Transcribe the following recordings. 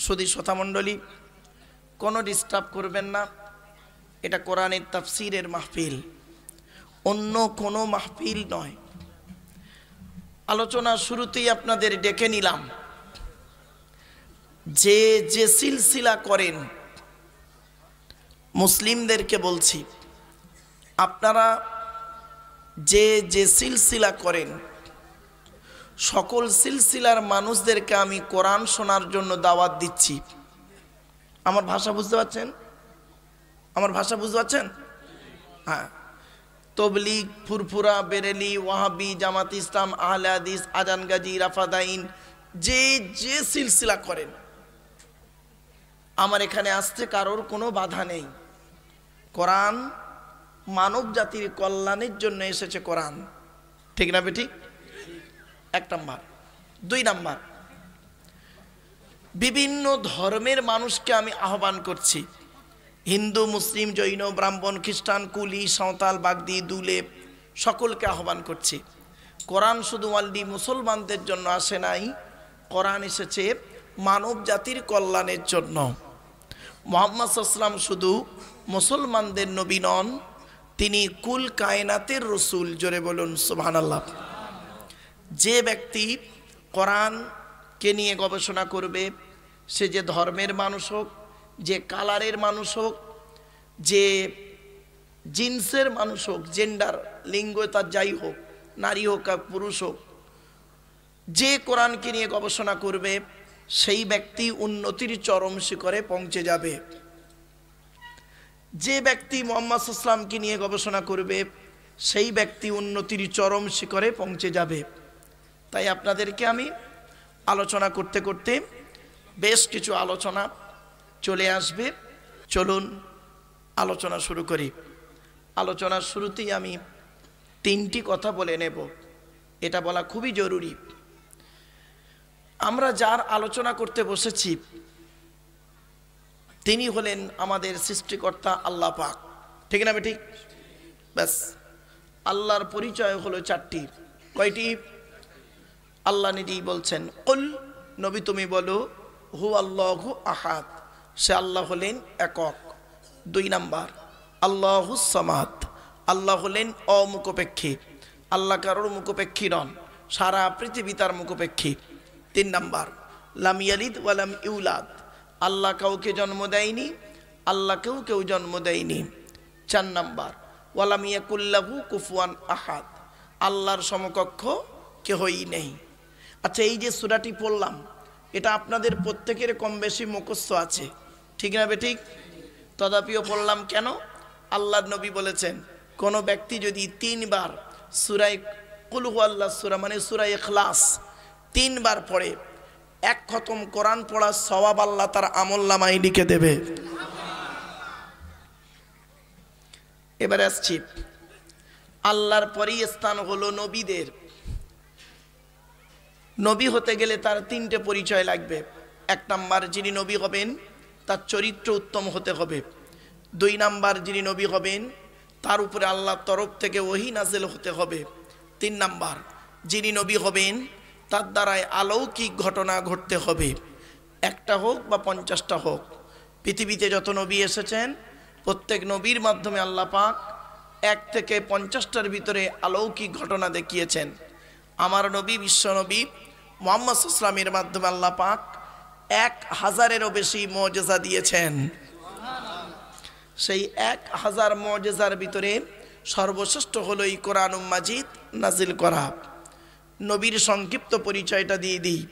সুধী শ্রোতামণ্ডলী, কোনো ডিস্টার্ব করবেন না। এটা কোরআনের তাফসীরের মাহফিল, অন্য কোনো মাহফিল নয়। আলোচনা শুরুতেই আপনাদের ডেকে নিলাম, যে যে সিলসিলা করেন, মুসলিমদেরকে বলছি, আপনারা যে যে সিলসিলা করেন, সকল সিলসিলার মানুষদেরকে আমি কোরআন শোনার জন্য দাওয়াত দিচ্ছি। আমার ভাষা বুঝতে পারছেন? আমার ভাষা বুঝতে পারছেন? হ্যাঁ। তবলিগ, ফুরফুরা, বেরেলি, ওয়াহাবি, জামাত ইসলাম, আহলে হাদিস, আজান গাজী, রাফাদাইন, যে যে সিলসিলা করেন, আমার এখানে আসতে কারোর কোনো বাধা নেই। কোরআন মানব জাতির কল্যাণের জন্য এসেছে কোরআন, ঠিক না বেঠিক? 1 নাম্বার। 2 নাম্বার, বিভিন্ন ধর্মের মানুষকে আমি আহ্বান করছি, হিন্দু, মুসলিম, জৈন, ব্রাহ্মণ, খ্রিস্টান, কুলি, সাঁওতাল, বাগদি, দুলে, সকলকে আহ্বান করছি। কোরআন শুধু অনলি মুসলমানদের জন্য আসে নাই, কোরআন এসেছে মানব জাতির কল্যাণের জন্য। মুহাম্মদ সাল্লাল্লাহু আলাইহি ওয়াসাল্লাম শুধু মুসলমানদের নবী নন, তিনি কুল কায়নাতের রসুল। জোরে বলুন সুবহানাল্লাহ। যে ব্যক্তি কোরআনকে নিয়ে গবেষণা করবে, সে যে ধর্মের মানুষ হোক, যে কালারের মানুষ হোক, যে জিন্সের মানুষ হোক, জেন্ডার, লিঙ্গ তার যাই হোক, নারী হোক আর পুরুষ হোক, যে কোরআনকে নিয়ে গবেষণা করবে, সেই ব্যক্তি উন্নতির চরম শিখরে পৌঁছে যাবে। যে ব্যক্তি মুহাম্মদ সাল্লাল্লাহু আলাইহি ওয়াসাল্লামকে নিয়ে গবেষণা করবে, সেই ব্যক্তি উন্নতির চরম শিখরে পৌঁছে যাবে। তাই আপনাদেরকে আমি আলোচনা করতে করতে বেশ কিছু আলোচনা চলে আসবে। চলুন আলোচনা শুরু করি। আলোচনার শুরুতেই আমি 3টি কথা বলে নেব, এটা বলা খুবই জরুরি। আমরা যার আলোচনা করতে বসেছি, তিনি হলেন আমাদের সৃষ্টিকর্তা আল্লাহ পাক, ঠিক না বেঠিক? ব্যাস, আল্লাহর পরিচয় হলো 4টি। কয়টি? আল্লাহ নিজেই বলছেন, কুল, নবী তুমি বলো, হু আল্লাহু আহাদ, সে আল্লাহ হলেন একক। 2 নাম্বার, আল্লাহুস সামাদ, আল্লাহ হলেন অমুখপেক্ষী, আল্লাহ কারোর মুখপেক্ষী নন, সারা পৃথিবী তার মুখপেক্ষী। 3 নাম্বার, লাম ইয়ালিদ ওয়ালাম ইউলাদ, আল্লাহ কাউকে জন্ম দেয়নি, আল্লাহকেও কেউ জন্ম দেয়নি। 4 নাম্বার, ওয়ালাম ইয়াকুল্লাহু কুফুয়ান আহাদ, আল্লাহর সমকক্ষ কেহই নেই। আচ্ছা, এই যে সূরাটি পড়লাম, এটা আপনাদের প্রত্যেকের কম বেশি মুখস্থ আছে, ঠিক না বেঠিক? তথাপিও পড়লাম কেন? আল্লাহর নবী বলেছেন, কোন ব্যক্তি যদি 3 বার সূরা কুল হুয়াল্লাহ সূরা মানে সূরা ইখলাস 3 বার পড়ে, 1 খতম কোরআন পড়ার সওয়াব আল্লাহ তার আমলনামায় লিখে দেবে। এবারে আসছি, আল্লাহর পরেই স্থান হলো নবীদের। নবী হতে গেলে তার 3টে পরিচয় লাগবে। 1 নাম্বার, যিনি নবী হবেন তার চরিত্র উত্তম হতে হবে। 2 নাম্বার, যিনি নবী হবেন তার উপরে আল্লাহর তরফ থেকে ওহী নাযিল হতে হবে। 3 নাম্বার, যিনি নবী হবেন তার দ্বারায় অলৌকিক ঘটনা ঘটতে হবে, 1টা হোক বা 50টা হোক। পৃথিবীতে যত নবী এসেছেন, প্রত্যেক নবীর মাধ্যমে আল্লাহ পাক 1 থেকে 50টার ভিতরে অলৌকিক ঘটনা দেখিয়েছেন। আমার নবী, বিশ্ব নবী মুহাম্মদ সাল্লাল্লাহু আলাইহি ওয়াসাল্লামের মাধ্যমে আল্লাহ পাক 1000-এরও বেশি মুআজিজা দিয়েছেন। সেই 1000 মুআজিজার ভিতরে সর্বশ্রেষ্ঠ হলো এই কোরআনুল মাজিদ নাজিল করা। নবীর সংক্ষিপ্ত পরিচয়টা দিয়ে দিই।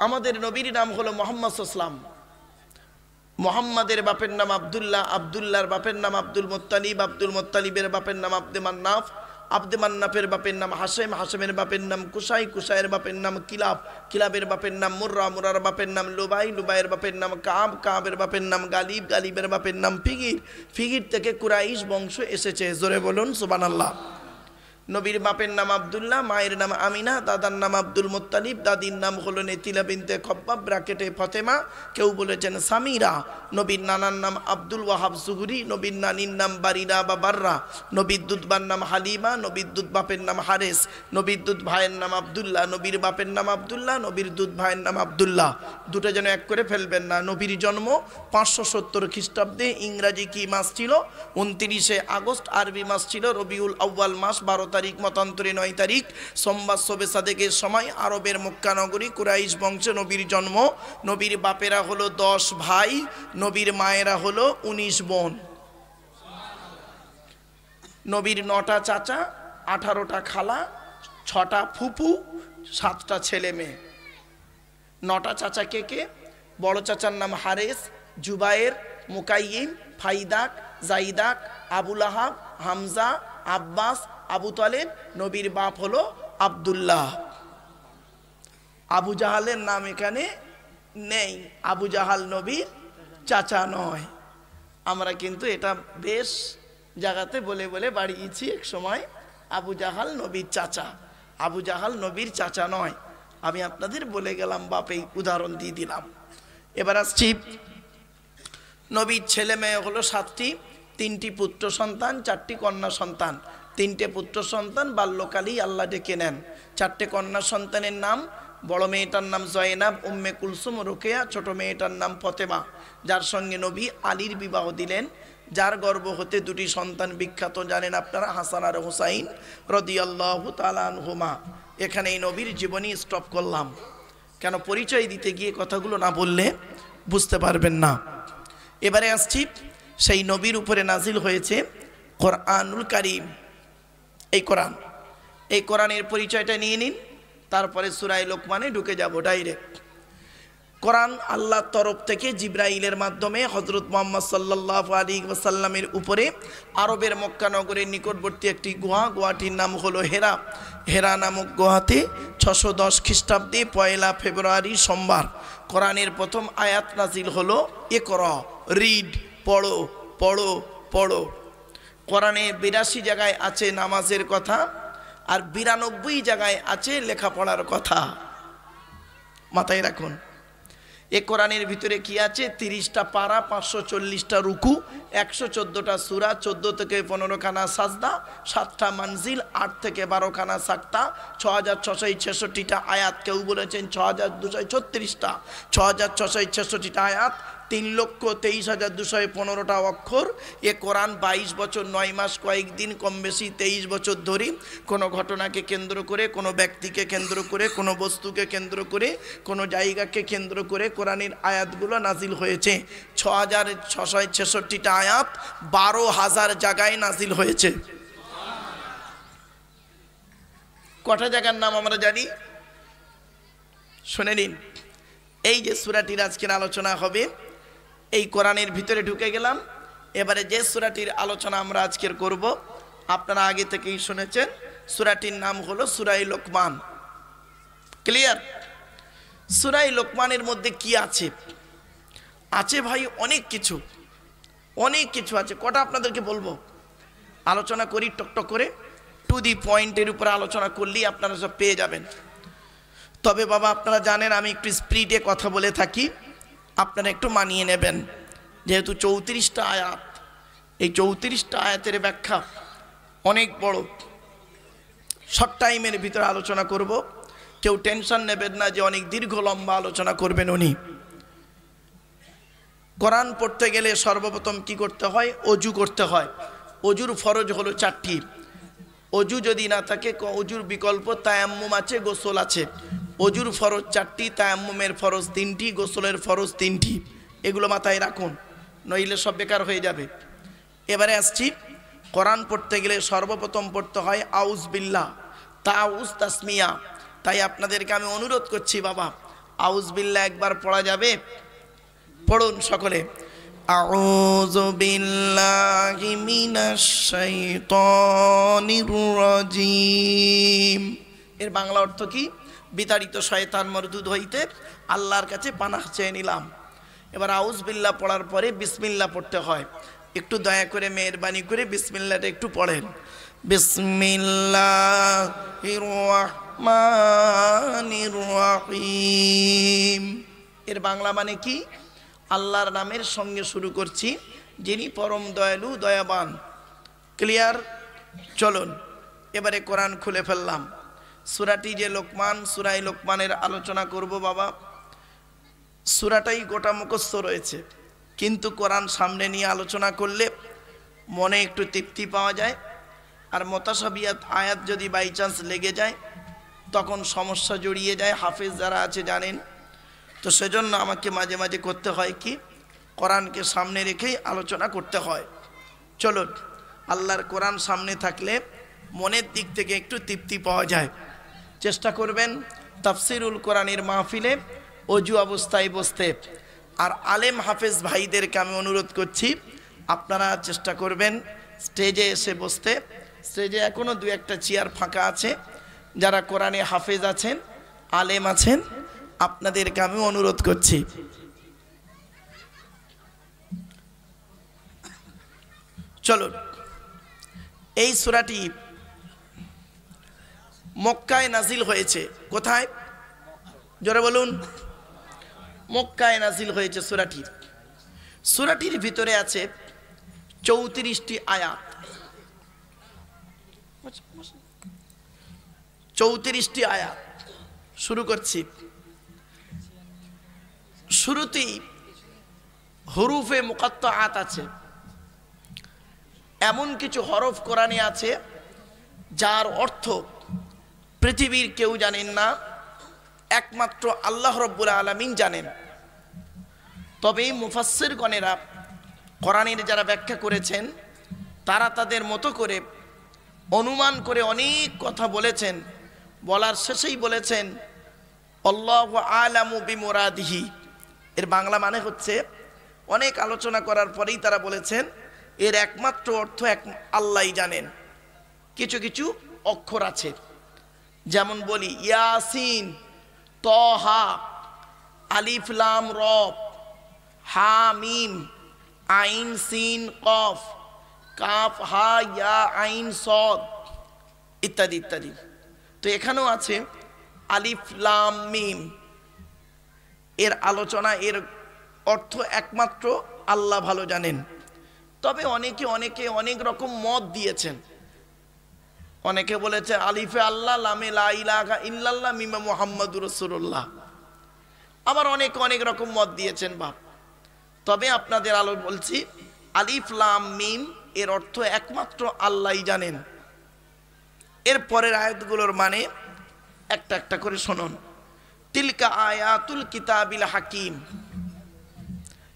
আমাদের নবীর নাম হলো মুহাম্মদ সাল্লাল্লাহু আলাইহি ওয়াসাল্লাম। মুহাম্মাদের বাপের নাম আব্দুল্লাহ, আব্দুল্লাহর বাপের নাম আব্দুল মুত্তালিব, আব্দুল মুত্তালিবের বাপের নাম আব্দে মান্নাফ, আব্দে মান্নাফের বাপের নাম হাশেম, হাশেমের বাপের নাম কুসাই, কুসাইয়ের বাপের নাম কিলাব, কিলাবের বাপের নাম মুর্রা, মুরার বাপের নাম লুবাই, লুবাইয়ের বাপের নাম কাব, কাবের বাপের নাম গালিব, গালিবের বাপের নাম ফিগির, ফিগির থেকে কুরাইশ বংশ এসেছে। জোরে বলুন সুবহানাল্লাহ। নবীর বাপের নাম আব্দুল্লাহ, মায়ের নাম আমিনা, দাদার নাম আব্দুল মুত্তালিব, দাদির নাম হলো নেতিলা বিনতে খব্বাব ব্রাকেটে ফতেমা, কেউ বলেছেন সামিরা। নবীর নানার নাম আব্দুল ওয়াহাব জুহরি, নবীর নানির নাম বারিরা বা বাররা, নবীর দুধবার নাম হালিমা, নবীর দুধ বাপের নাম হারেস, নবীর দুধ ভাইয়ের নাম আব্দুল্লাহ, নবীর বাপের নাম আব্দুল্লাহ, নবীর দুধ ভাইয়ের নাম আব্দুল্লাহ। দুটো যেন এক করে ফেলবেন না। নবীর জন্ম 570 খ্রিস্টাব্দে, ইংরাজি কি মাস ছিল? 29শে আগস্ট, আরবি মাস ছিল রবিউল আউয়াল মাস, 12 তারিখ, মতান্তরে 9 তারিখ, সোমবার শবে সাদেকের সময়, আরবের মক্কা নগরী, কুরাইশ বংশে নবীর জন্ম। নবীর বাপেরা হলো 10 ভাই, নবীর মায়েরা হলো 19 বোন। নবীর 9টা চাচা, 18টা খালা, 6টা ফুপু, 7টা ছেলে মেয়ে। 9টা চাচা কে কে? বড় চাচার নাম হারেস, জুবায়ের, মুকাইয়িম, ফাইদাক, জাইদাক, আবুল আহাব, হামজা, আব্বাস, আবু তালেব। নবীর বাপ হলো আব্দুল্লাহ। আবু জাহালের নাম এখানে নেই, আবু জাহাল নবীর চাচা নয়। আমরা কিন্তু এটা বেশ জায়গাতে বলে বলে বাড়িয়েছি এক সময়, আবু জাহাল নবীর চাচা। আবু জাহাল নবীর চাচা নয়, আমি আপনাদের বলে গেলাম, বাপেই উদাহরণ দিয়ে দিলাম। এবার আসছি, নবীর ছেলে মেয়ে হলো 7টি, 3টি পুত্র সন্তান, 4টি কন্যা সন্তান। 3টে পুত্র সন্তান বাল্যকালেই আল্লাহ ডেকে নেন। 4টে কন্যা সন্তানের নাম, বড় মেয়েটার নাম জয়নাব, উম্মে কুলসুম, রোকেয়া, ছোট মেয়েটার নাম ফতেমা, যার সঙ্গে নবী আলীর বিবাহ দিলেন, যার গর্ভ হতে 2টি সন্তান বিখ্যাত জানেন আপনারা, হাসান আর হুসাইন রাদিয়াল্লাহু তাআলা আনহুমা। এখানেই নবীর জীবনী স্টপ করলাম, কেন পরিচয় দিতে গিয়ে কথাগুলো না বললে বুঝতে পারবেন না। এবারে আসছি, সেই নবীর উপরে নাজিল হয়েছে কোরআনুল কারীম, এই কোরআন। এই কোরআনের পরিচয়টা নিয়ে নিন, তারপরে সূরা লোকমানে ঢুকে যাব ডাইরেক্ট। কোরআন আল্লাহর তরফ থেকে জিবরাইলের মাধ্যমে হযরত মুহাম্মদ সাল্লাল্লাহু আলাইহি ওয়াসাল্লামের উপরে আরবের মক্কা নগরের নিকটবর্তী একটি গুহা, গুহাটির নাম হলো হেরা। হেরা নামক গুহাতে 610 খ্রিস্টাব্দে 1 ফেব্রুয়ারি সোমবার কোরআনের প্রথম আয়াত নাজিল হলো, ইকরা, রিড, পড়ো পড়ো পড়ো। কোরআনে 82 জায়গায় আছে নামাজের কথা, আর 92 জায়গায় আছে লেখাপড়ার কথা। মাথায় রাখুন, এ কোরআনের ভিতরে কি আছে? 30টা পারা, 540টা রুকু, 114টা সূরা, 14 থেকে 15 খানা সাজদা, 7টা মানজিল, 8 থেকে 12 খানা সাক্তা, 6666টা আয়াত, কেউ বলেছেন 6236টা, 6666টা আয়াত, 3,23,215টা অক্ষর। এ কোরআন 22 বছর 9 মাস কয়েকদিন, কম বেশি 23 বছর ধরে কোনো ঘটনাকে কেন্দ্র করে, কোনো ব্যক্তিকে কেন্দ্র করে, কোনো বস্তুকে কেন্দ্র করে, কোনো জায়গাকে কেন্দ্র করে কোরআনের আয়াতগুলো নাজিল হয়েছে। 6666টা আয়াত 12,000 জায়গায় নাজিল হয়েছে। কটা জায়গার নাম আমরা জানি? শুনে নিন। এই যে সূরাটির আজকের আলোচনা হবে, এই কোরআনের ভিতরে ঢুকে গেলাম। এবারে যে সূরাটির আলোচনা আমরা আজকের করব, আপনারা আগে থেকেই শুনেছেন, সূরাটির নাম হলো সূরা লোকমান। ক্লিয়ার? সূরা লোকমানের মধ্যে কি আছে? আছে ভাই অনেক কিছু, অনেক কিছু আছে। কটা আপনাদেরকে বলবো, আলোচনা করি টকটক করে, টু দি পয়েন্টের উপরে আলোচনা করলেই আপনারা সব পেয়ে যাবেন। তবে বাবা আপনারা জানেন আমি একটু স্পিডে কথা বলে থাকি, আপনারা একটু মানিয়ে নেবেন। যেহেতু 34টা আয়াত, এই 34টা আয়াতের ব্যাখ্যা অনেক বড়, শর্ট টাইমের ভিতরে আলোচনা করব। কেউ টেনশন নেবেন না যে অনেক দীর্ঘ লম্বা আলোচনা করবেন উনি। কোরআন পড়তে গেলে সর্বপ্রথম কি করতে হয়? অজু করতে হয়। অজুর ফরজ হলো 4টি। অজু যদি না থাকে, অজুর বিকল্প তায়াম্মুম আছে, গোসল আছে। অজুর ফরজ 4টি, তায়াম্মুমের ফরজ 3টি, গোসলের ফরজ 3টি। এগুলো মাথায় রাখুন, নইলে সব বেকার হয়ে যাবে। এবারে আসছি, কোরআন পড়তে গেলে সর্বপ্রথম পড়তে হয় আউজ বিল্লাহ, তাউজ তাসমিয়া। তাই আপনাদেরকে আমি অনুরোধ করছি বাবা, আউজ বিল্লাহ একবার পড়া যাবে? পড়ুন সকলে, আউযু বিল্লাহি মিনাশ শাইতানির রাজিম। এর বাংলা অর্থ কি? বিতাড়িত শয়তান মরদুদ হইতে আল্লাহর কাছে পানাহ চেয়ে নিলাম। এবার আউজ বিল্লাহ পড়ার পরে বিসমিল্লাহ পড়তে হয়। একটু দয়া করে মেহেরবানি করে বিসমিল্লাহটা একটু পড়েন। বিসমিল্লাহির রহমানির রহিম। এর বাংলা মানে কি? আল্লাহর নামের সঙ্গে শুরু করছি, যিনি পরম দয়ালু দয়াবান। ক্লিয়ার? চলুন এবারে কোরআন খুলে ফেললাম। সূরাটি যে লোকমান, সূরায়ে লোকমানের আলোচনা করব বাবা। সূরাটাই গোটা মুখস্থ রয়েছে, কিন্তু কোরআন সামনে নিয়ে আলোচনা করলে মনে একটু তৃপ্তি পাওয়া যায়। আর মুতাশাবিহাত আয়াত যদি বাই চান্স লেগে যায় তখন সমস্যা জড়িয়ে যায়, হাফেজ যারা আছে জানেন। তো সেজন্য আমাকে মাঝে মাঝে করতে হয় কি, কোরআনকে সামনে রেখেই আলোচনা করতে হয়। চলুন, আল্লাহর কোরআন সামনে থাকলে মনের দিক থেকে একটু তৃপ্তি পাওয়া যায়। চেষ্টা করবেন তাফসিরুল কোরআনের মাহফিলে অজু অবস্থায় বসতে। আর আলেম হাফেজ ভাইদেরকে আমি অনুরোধ করছি, আপনারা চেষ্টা করবেন স্টেজে এসে বসতে। স্টেজে এখনও দু একটা চেয়ার ফাঁকা আছে। যারা কোরআনে হাফেজ আছেন, আলেম আছেন, আপনাদেরকে আমি অনুরোধ করছি। চলুন, এই সূরাটি মক্কায় নাজিল হয়েছে। কোথায়? জোরে বলুন। মক্কায় নাজিল হয়েছে সূরাটি। সূরাটির ভিতরে আছে 34টি আয়াত। 34টি আয়াত। শুরু করছি। শুরুতেই হুরুফে মুকাত্তাআত আছে। এমন কিছু হরফ কোরআনে আছে যার অর্থ পৃথিবীর কেউ জানেন না, একমাত্র আল্লাহ রাব্বুল আলামিন জানেন। তবে মুফাসসিরগণেরা কোরআনের যারা ব্যাখ্যা করেছেন তারা তাদের মতো করে অনুমান করে অনেক কথা বলেছেন। বলার শেষেই বলেছেন আল্লাহু আ'লামু বিমুরাদিহি। এর বাংলা মানে হচ্ছে, অনেক আলোচনা করার পরেই তারা বলেছেন এর একমাত্র অর্থ আল্লাহই জানেন। কিছু কিছু অক্ষর আছে, যেমন বলি ইয়াসিন, তহা, আলিফ লাম র, হা মিম, আইন সিন কফ, কাফ হা ইয়া আইন সদ ইত্যাদি ইত্যাদি। তো এখানেও আছে আলিফ লাম মিম। এর আলোচনা, এর অর্থ একমাত্র আল্লাহ ভালো জানেন। তবে অনেকে অনেক রকম মত দিয়েছেন। অনেকে বলেছে আলিফে আল্লাহ, লামে লা ইলাহা ইল্লাল্লাহ, মিমে মুহাম্মাদুর রাসূলুল্লাহ। আবার অনেক রকম মত দিয়েছেন বাপ। তবে আপনাদের আলো বলছি, আলিফ লাম মিম এর অর্থ একমাত্র আল্লাহই জানেন। এর পরের আয়াতগুলোর মানে একটা একটা করে শুনুন। তিলকা আয়াতুল কিতাবিল হাকিম।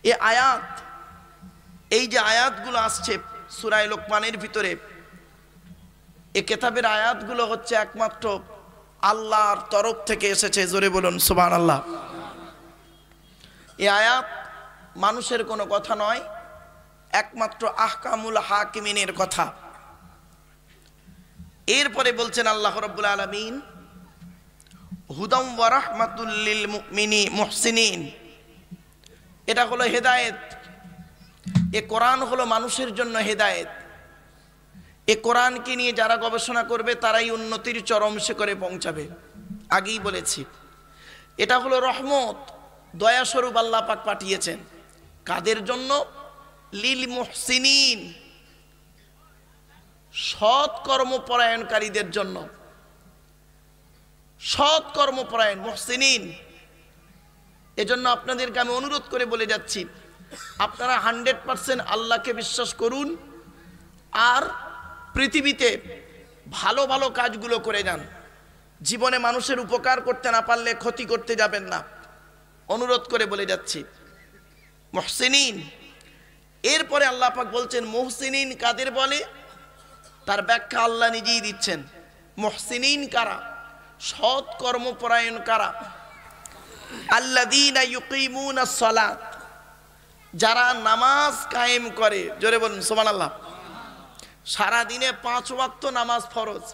এই আয়াত, এই যে আয়াতগুলো আসছে সূরা লোকমানের ভিতরে, এই কিতাবের আয়াতগুলো হচ্ছে একমাত্র আল্লাহর তরফ থেকে এসেছে। জোরে বলুন সুবহানাল্লাহ। এই আয়াত মানুষের কোনো কথা নয়, একমাত্র আহকামুল হাকিমিনের কথা। এরপরে বলছেন আল্লাহ রাব্বুল আলামিন হুদাম ওয়া রাহমাতুল লিল মুহসিনিন। এটা হলো হেদায়েত। এ কোরআন হলো মানুষের জন্য হেদায়েত। এ কোরআনকে নিয়ে যারা গবেষণা করবে তারাই উন্নতির চরম শিখরে পৌঁছাবে। আগেই বলেছি, এটা হলো রহমত, দয়াস্বরূপ আল্লাহ পাক পাঠিয়েছেন। কাদের জন্য? লিল মুহসিনিন, সৎ কর্মপরায়ণকারীদের জন্য। সৎ কর্মপরায়ণ মুহসিনিন। এজন্য আপনাদেরকে আমি অনুরোধ করে বলে যাচ্ছি, আপনারা 100% আল্লাহকে বিশ্বাস করুন আর পৃথিবীতে ভালো ভালো কাজগুলো করে যান। জীবনে মানুষের উপকার করতে না পারলে ক্ষতি করতে যাবেন না, অনুরোধ করে বলে যাচ্ছি। মুহসিনিন। এরপরে আল্লাহ পাক বলছেন মুহসিনিন কাদের বলে, তার ব্যাখ্যা আল্লাহ নিজেই দিচ্ছেন। মুহসিনিন কারা? সৎ কর্মপরায়ণ কারা? আল্লাযীনা ইউকিমুনাস সালাত, যারা নামাজ কায়েম করে। জোরে বলুন সুবহানাল্লাহ। সারা দিনে 5 ওয়াক্ত নামাজ ফরজ।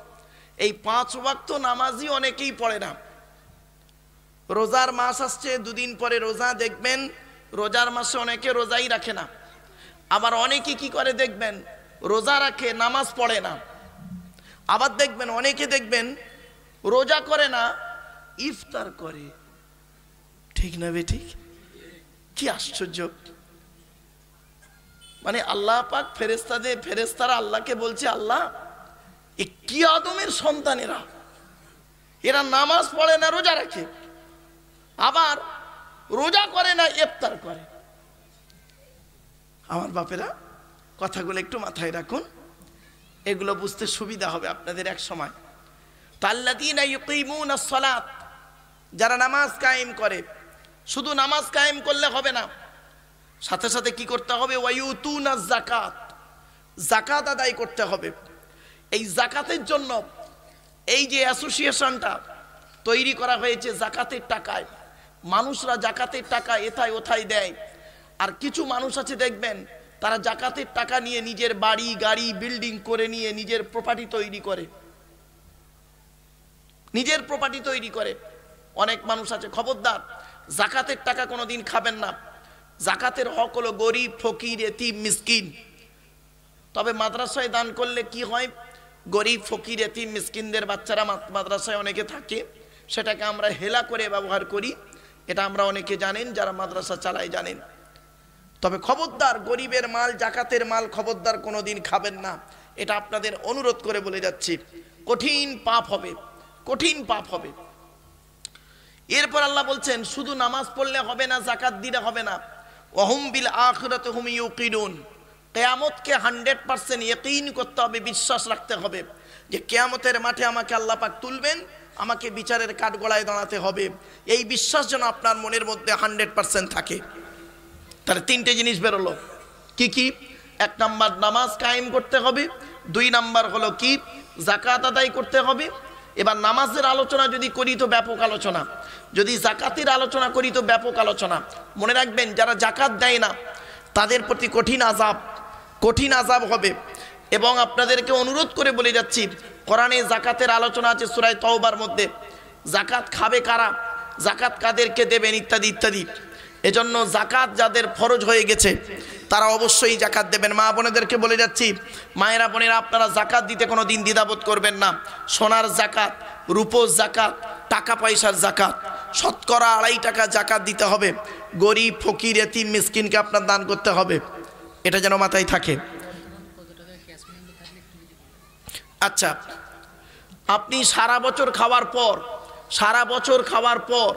এই 5 ওয়াক্ত নামাজই অনেকেই পড়ে না। রোজার মাস আসছে, দুদিন পরে রোজা, দেখবেন রোজার মাসে অনেকে রোজাই রাখে না। আবার অনেকে কি করে দেখবেন, রোজা রাখে নামাজ পড়ে না। আবার দেখবেন অনেকে দেখবেন রোজা করে না, ইফতার করে। ঠিক না বেঠিক? কি আশ্চর্য! মানে আল্লাহ পাক ফেরেশতারা আল্লাহকে বলছে, আল্লাহ এ কি আদমের সন্তানেরা, এরা নামাজ পড়ে না, রোজা রাখে, আবার রোজা করে না, ইফতার করে। আমার বাপেরা, কথাগুলো একটু মাথায় রাখুন, এগুলো বুঝতে সুবিধা হবে আপনাদের এক সময়। তাল্লাযীনা ইউকিমুনাস সালাত, যারা নামাজ কায়েম করে। শুধু নামাজ কায়েম করলে হবে না, সাথে সাথে কি করতে হবে? ওয়ায়ুতুনাজ যাকাত, যাকাত আদায় করতে হবে। এই যাকাতের জন্য এই যে অ্যাসোসিয়েশনটা তৈরি করা হয়েছে যাকাতের টাকায়, মানুষরা জাকাতের টাকা এথায় ওথায় দেয়। আর কিছু মানুষ আছে দেখবেন, তারা জাকাতের টাকা নিয়ে নিজের বাড়ি গাড়ি বিল্ডিং করে নিয়ে নিজের প্রপার্টি তৈরি করে, নিজের প্রপার্টি তৈরি করে। অনেক মানুষ আছে, খবরদার, জাকাতের টাকা কোনোদিন খাবেন না। জাকাতের হক হলো গরিব, ফকির, এতিম, মিসকিন। তবে মাদ্রাসায় দান করলে কি হয়? গরিব, ফকির, এতিম, মিসকিনদের বাচ্চারা মাদ্রাসায় অনেকে থাকে, সেটাকে আমরা হেলা করে ব্যবহার করি। এটা আমরা অনেকে জানেন, যারা মাদ্রাসা চালায় জানেন। তবে খবরদার, গরিবের মাল, জাকাতের মাল খবরদার কোনোদিন খাবেন না। এটা আপনাদের অনুরোধ করে বলে যাচ্ছি, কঠিন পাপ হবে, কঠিন পাপ হবে। এরপর আল্লাহ বলছেন, শুধু নামাজ পড়লে হবে না, জাকাত দিলে হবে না। ওয়াহুম বিল আখিরাতি হুম ইউকিনুন, কিয়ামতকে 100% ইয়াকিন করতে হবে, বিশ্বাস রাখতে হবে যে কিয়ামতের মাঠে আমাকে আল্লাহ পাক তুলবেন, আমাকে বিচারের কাঠগড়ায় দাঁড়াতে হবে। এই বিশ্বাস যেন আপনার মনের মধ্যে 100% থাকে। তাহলে তিনটে জিনিস বেরোলো, কি কি? এক নাম্বার নামাজ কায়েম করতে হবে, দুই নাম্বার হলো কি? যাকাত আদায় করতে হবে। এবার নামাজের আলোচনা যদি করি তো ব্যাপক আলোচনা, যদি যাকাতের আলোচনা করি তো ব্যাপক আলোচনা। মনে রাখবেন, যারা যাকাত দেয় না তাদের প্রতি কঠিন আযাব হবে। এবং আপনাদেরকে অনুরোধ করে বলে যাচ্ছি, কোরআনে যাকাতের আলোচনা আছে সূরা তাওবার মধ্যে। যাকাত খাবে কারা, যাকাত কাদেরকে দেবেন, ইত্যাদি ইত্যাদি। এজন্য যাকাত যাদের ফরজ হয়ে গেছে তারা অবশ্যই যাকাত দেবেন। মা বোনেদেরকে বলে যাচ্ছি, মায়েরা বোনেরা, আপনারা যাকাত দিতে কোনো দিন দ্বিধাবোধ করবেন না। সোনার যাকাত, রূপোর যাকাত, টাকা পয়সার যাকাত, শতকরা 2.5 টাকা যাকাত দিতে হবে। গরিব, ফকির, এতিম, মিসকিনকে আপনার দান করতে হবে, এটা যেন মাথায় থাকে। আচ্ছা, আপনি সারা বছর খাওয়ার পর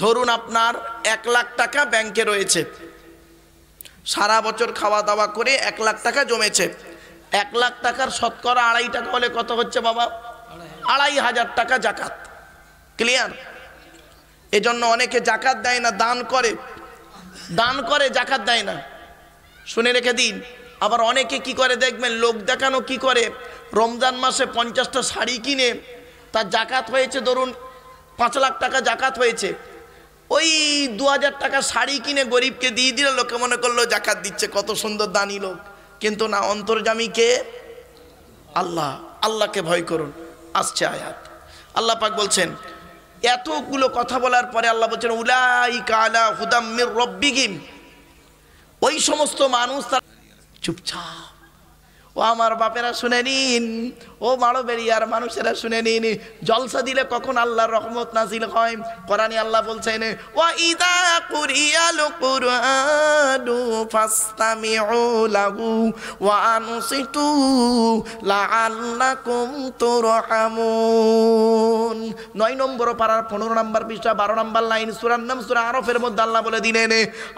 ধরুন আপনার 1 লাখ টাকা ব্যাংকে রয়েছে, সারা বছর খাওয়া দাওয়া করে 1 লাখ টাকা জমেছে। 1 লাখ টাকার শতকরা 2.5 টাকা হলে কত হচ্ছে বাবা? 2,500 টাকা জাকাত। ক্লিয়ার? এজন্য অনেকে জাকাত দেয় না, দান করে জাকাত দেয় না, শুনে রেখে দিন। আবার অনেকে কি করে দেখবেন, লোক দেখানো কি করে, রমজান মাসে 50টা শাড়ি কিনে, তার জাকাত হয়েছে ধরুন 5 লাখ টাকা জাকাত হয়েছে, ওই 2000 টাকা শাড়ি কিনে গরিবকে দিয়ে দিল, লোকে মনে করলো জাকাত দিচ্ছে, কত সুন্দর দানি লোক। কিন্তু না, অন্তর্যামী কে? আল্লাহ। আল্লাহকে ভয় করুন। আসছে আয়াত, আল্লাহ পাক বলছেন, এতগুলো কথা বলার পরে আল্লাহ বলছেন, উলাইকা আলা হুদাম মির রাব্বিহিম, ওই সমস্ত মানুষ চুপচাপ। ও আমার বাপেরা শুনে নিন, ও মাড়বেরিয়ার মানুষেরা শুনে নিন, জলসা দিলে কখন আল্লাহর রহমত নাজিল হয়। কোরআনে আল্লাহ বলছেন, ওয়া ইযা কুরিয়াল কুরআনু ফাসতামিউ লাহু ওয়া আনসিতু লাআল্লাকুম তুরহামুন। 9 নম্বর পারার 15 নম্বর পৃষ্ঠা 12 নম্বর লাইন, সূরার নাম সূরা আরফের মধ্যে আল্লাহ বলে দিলেন,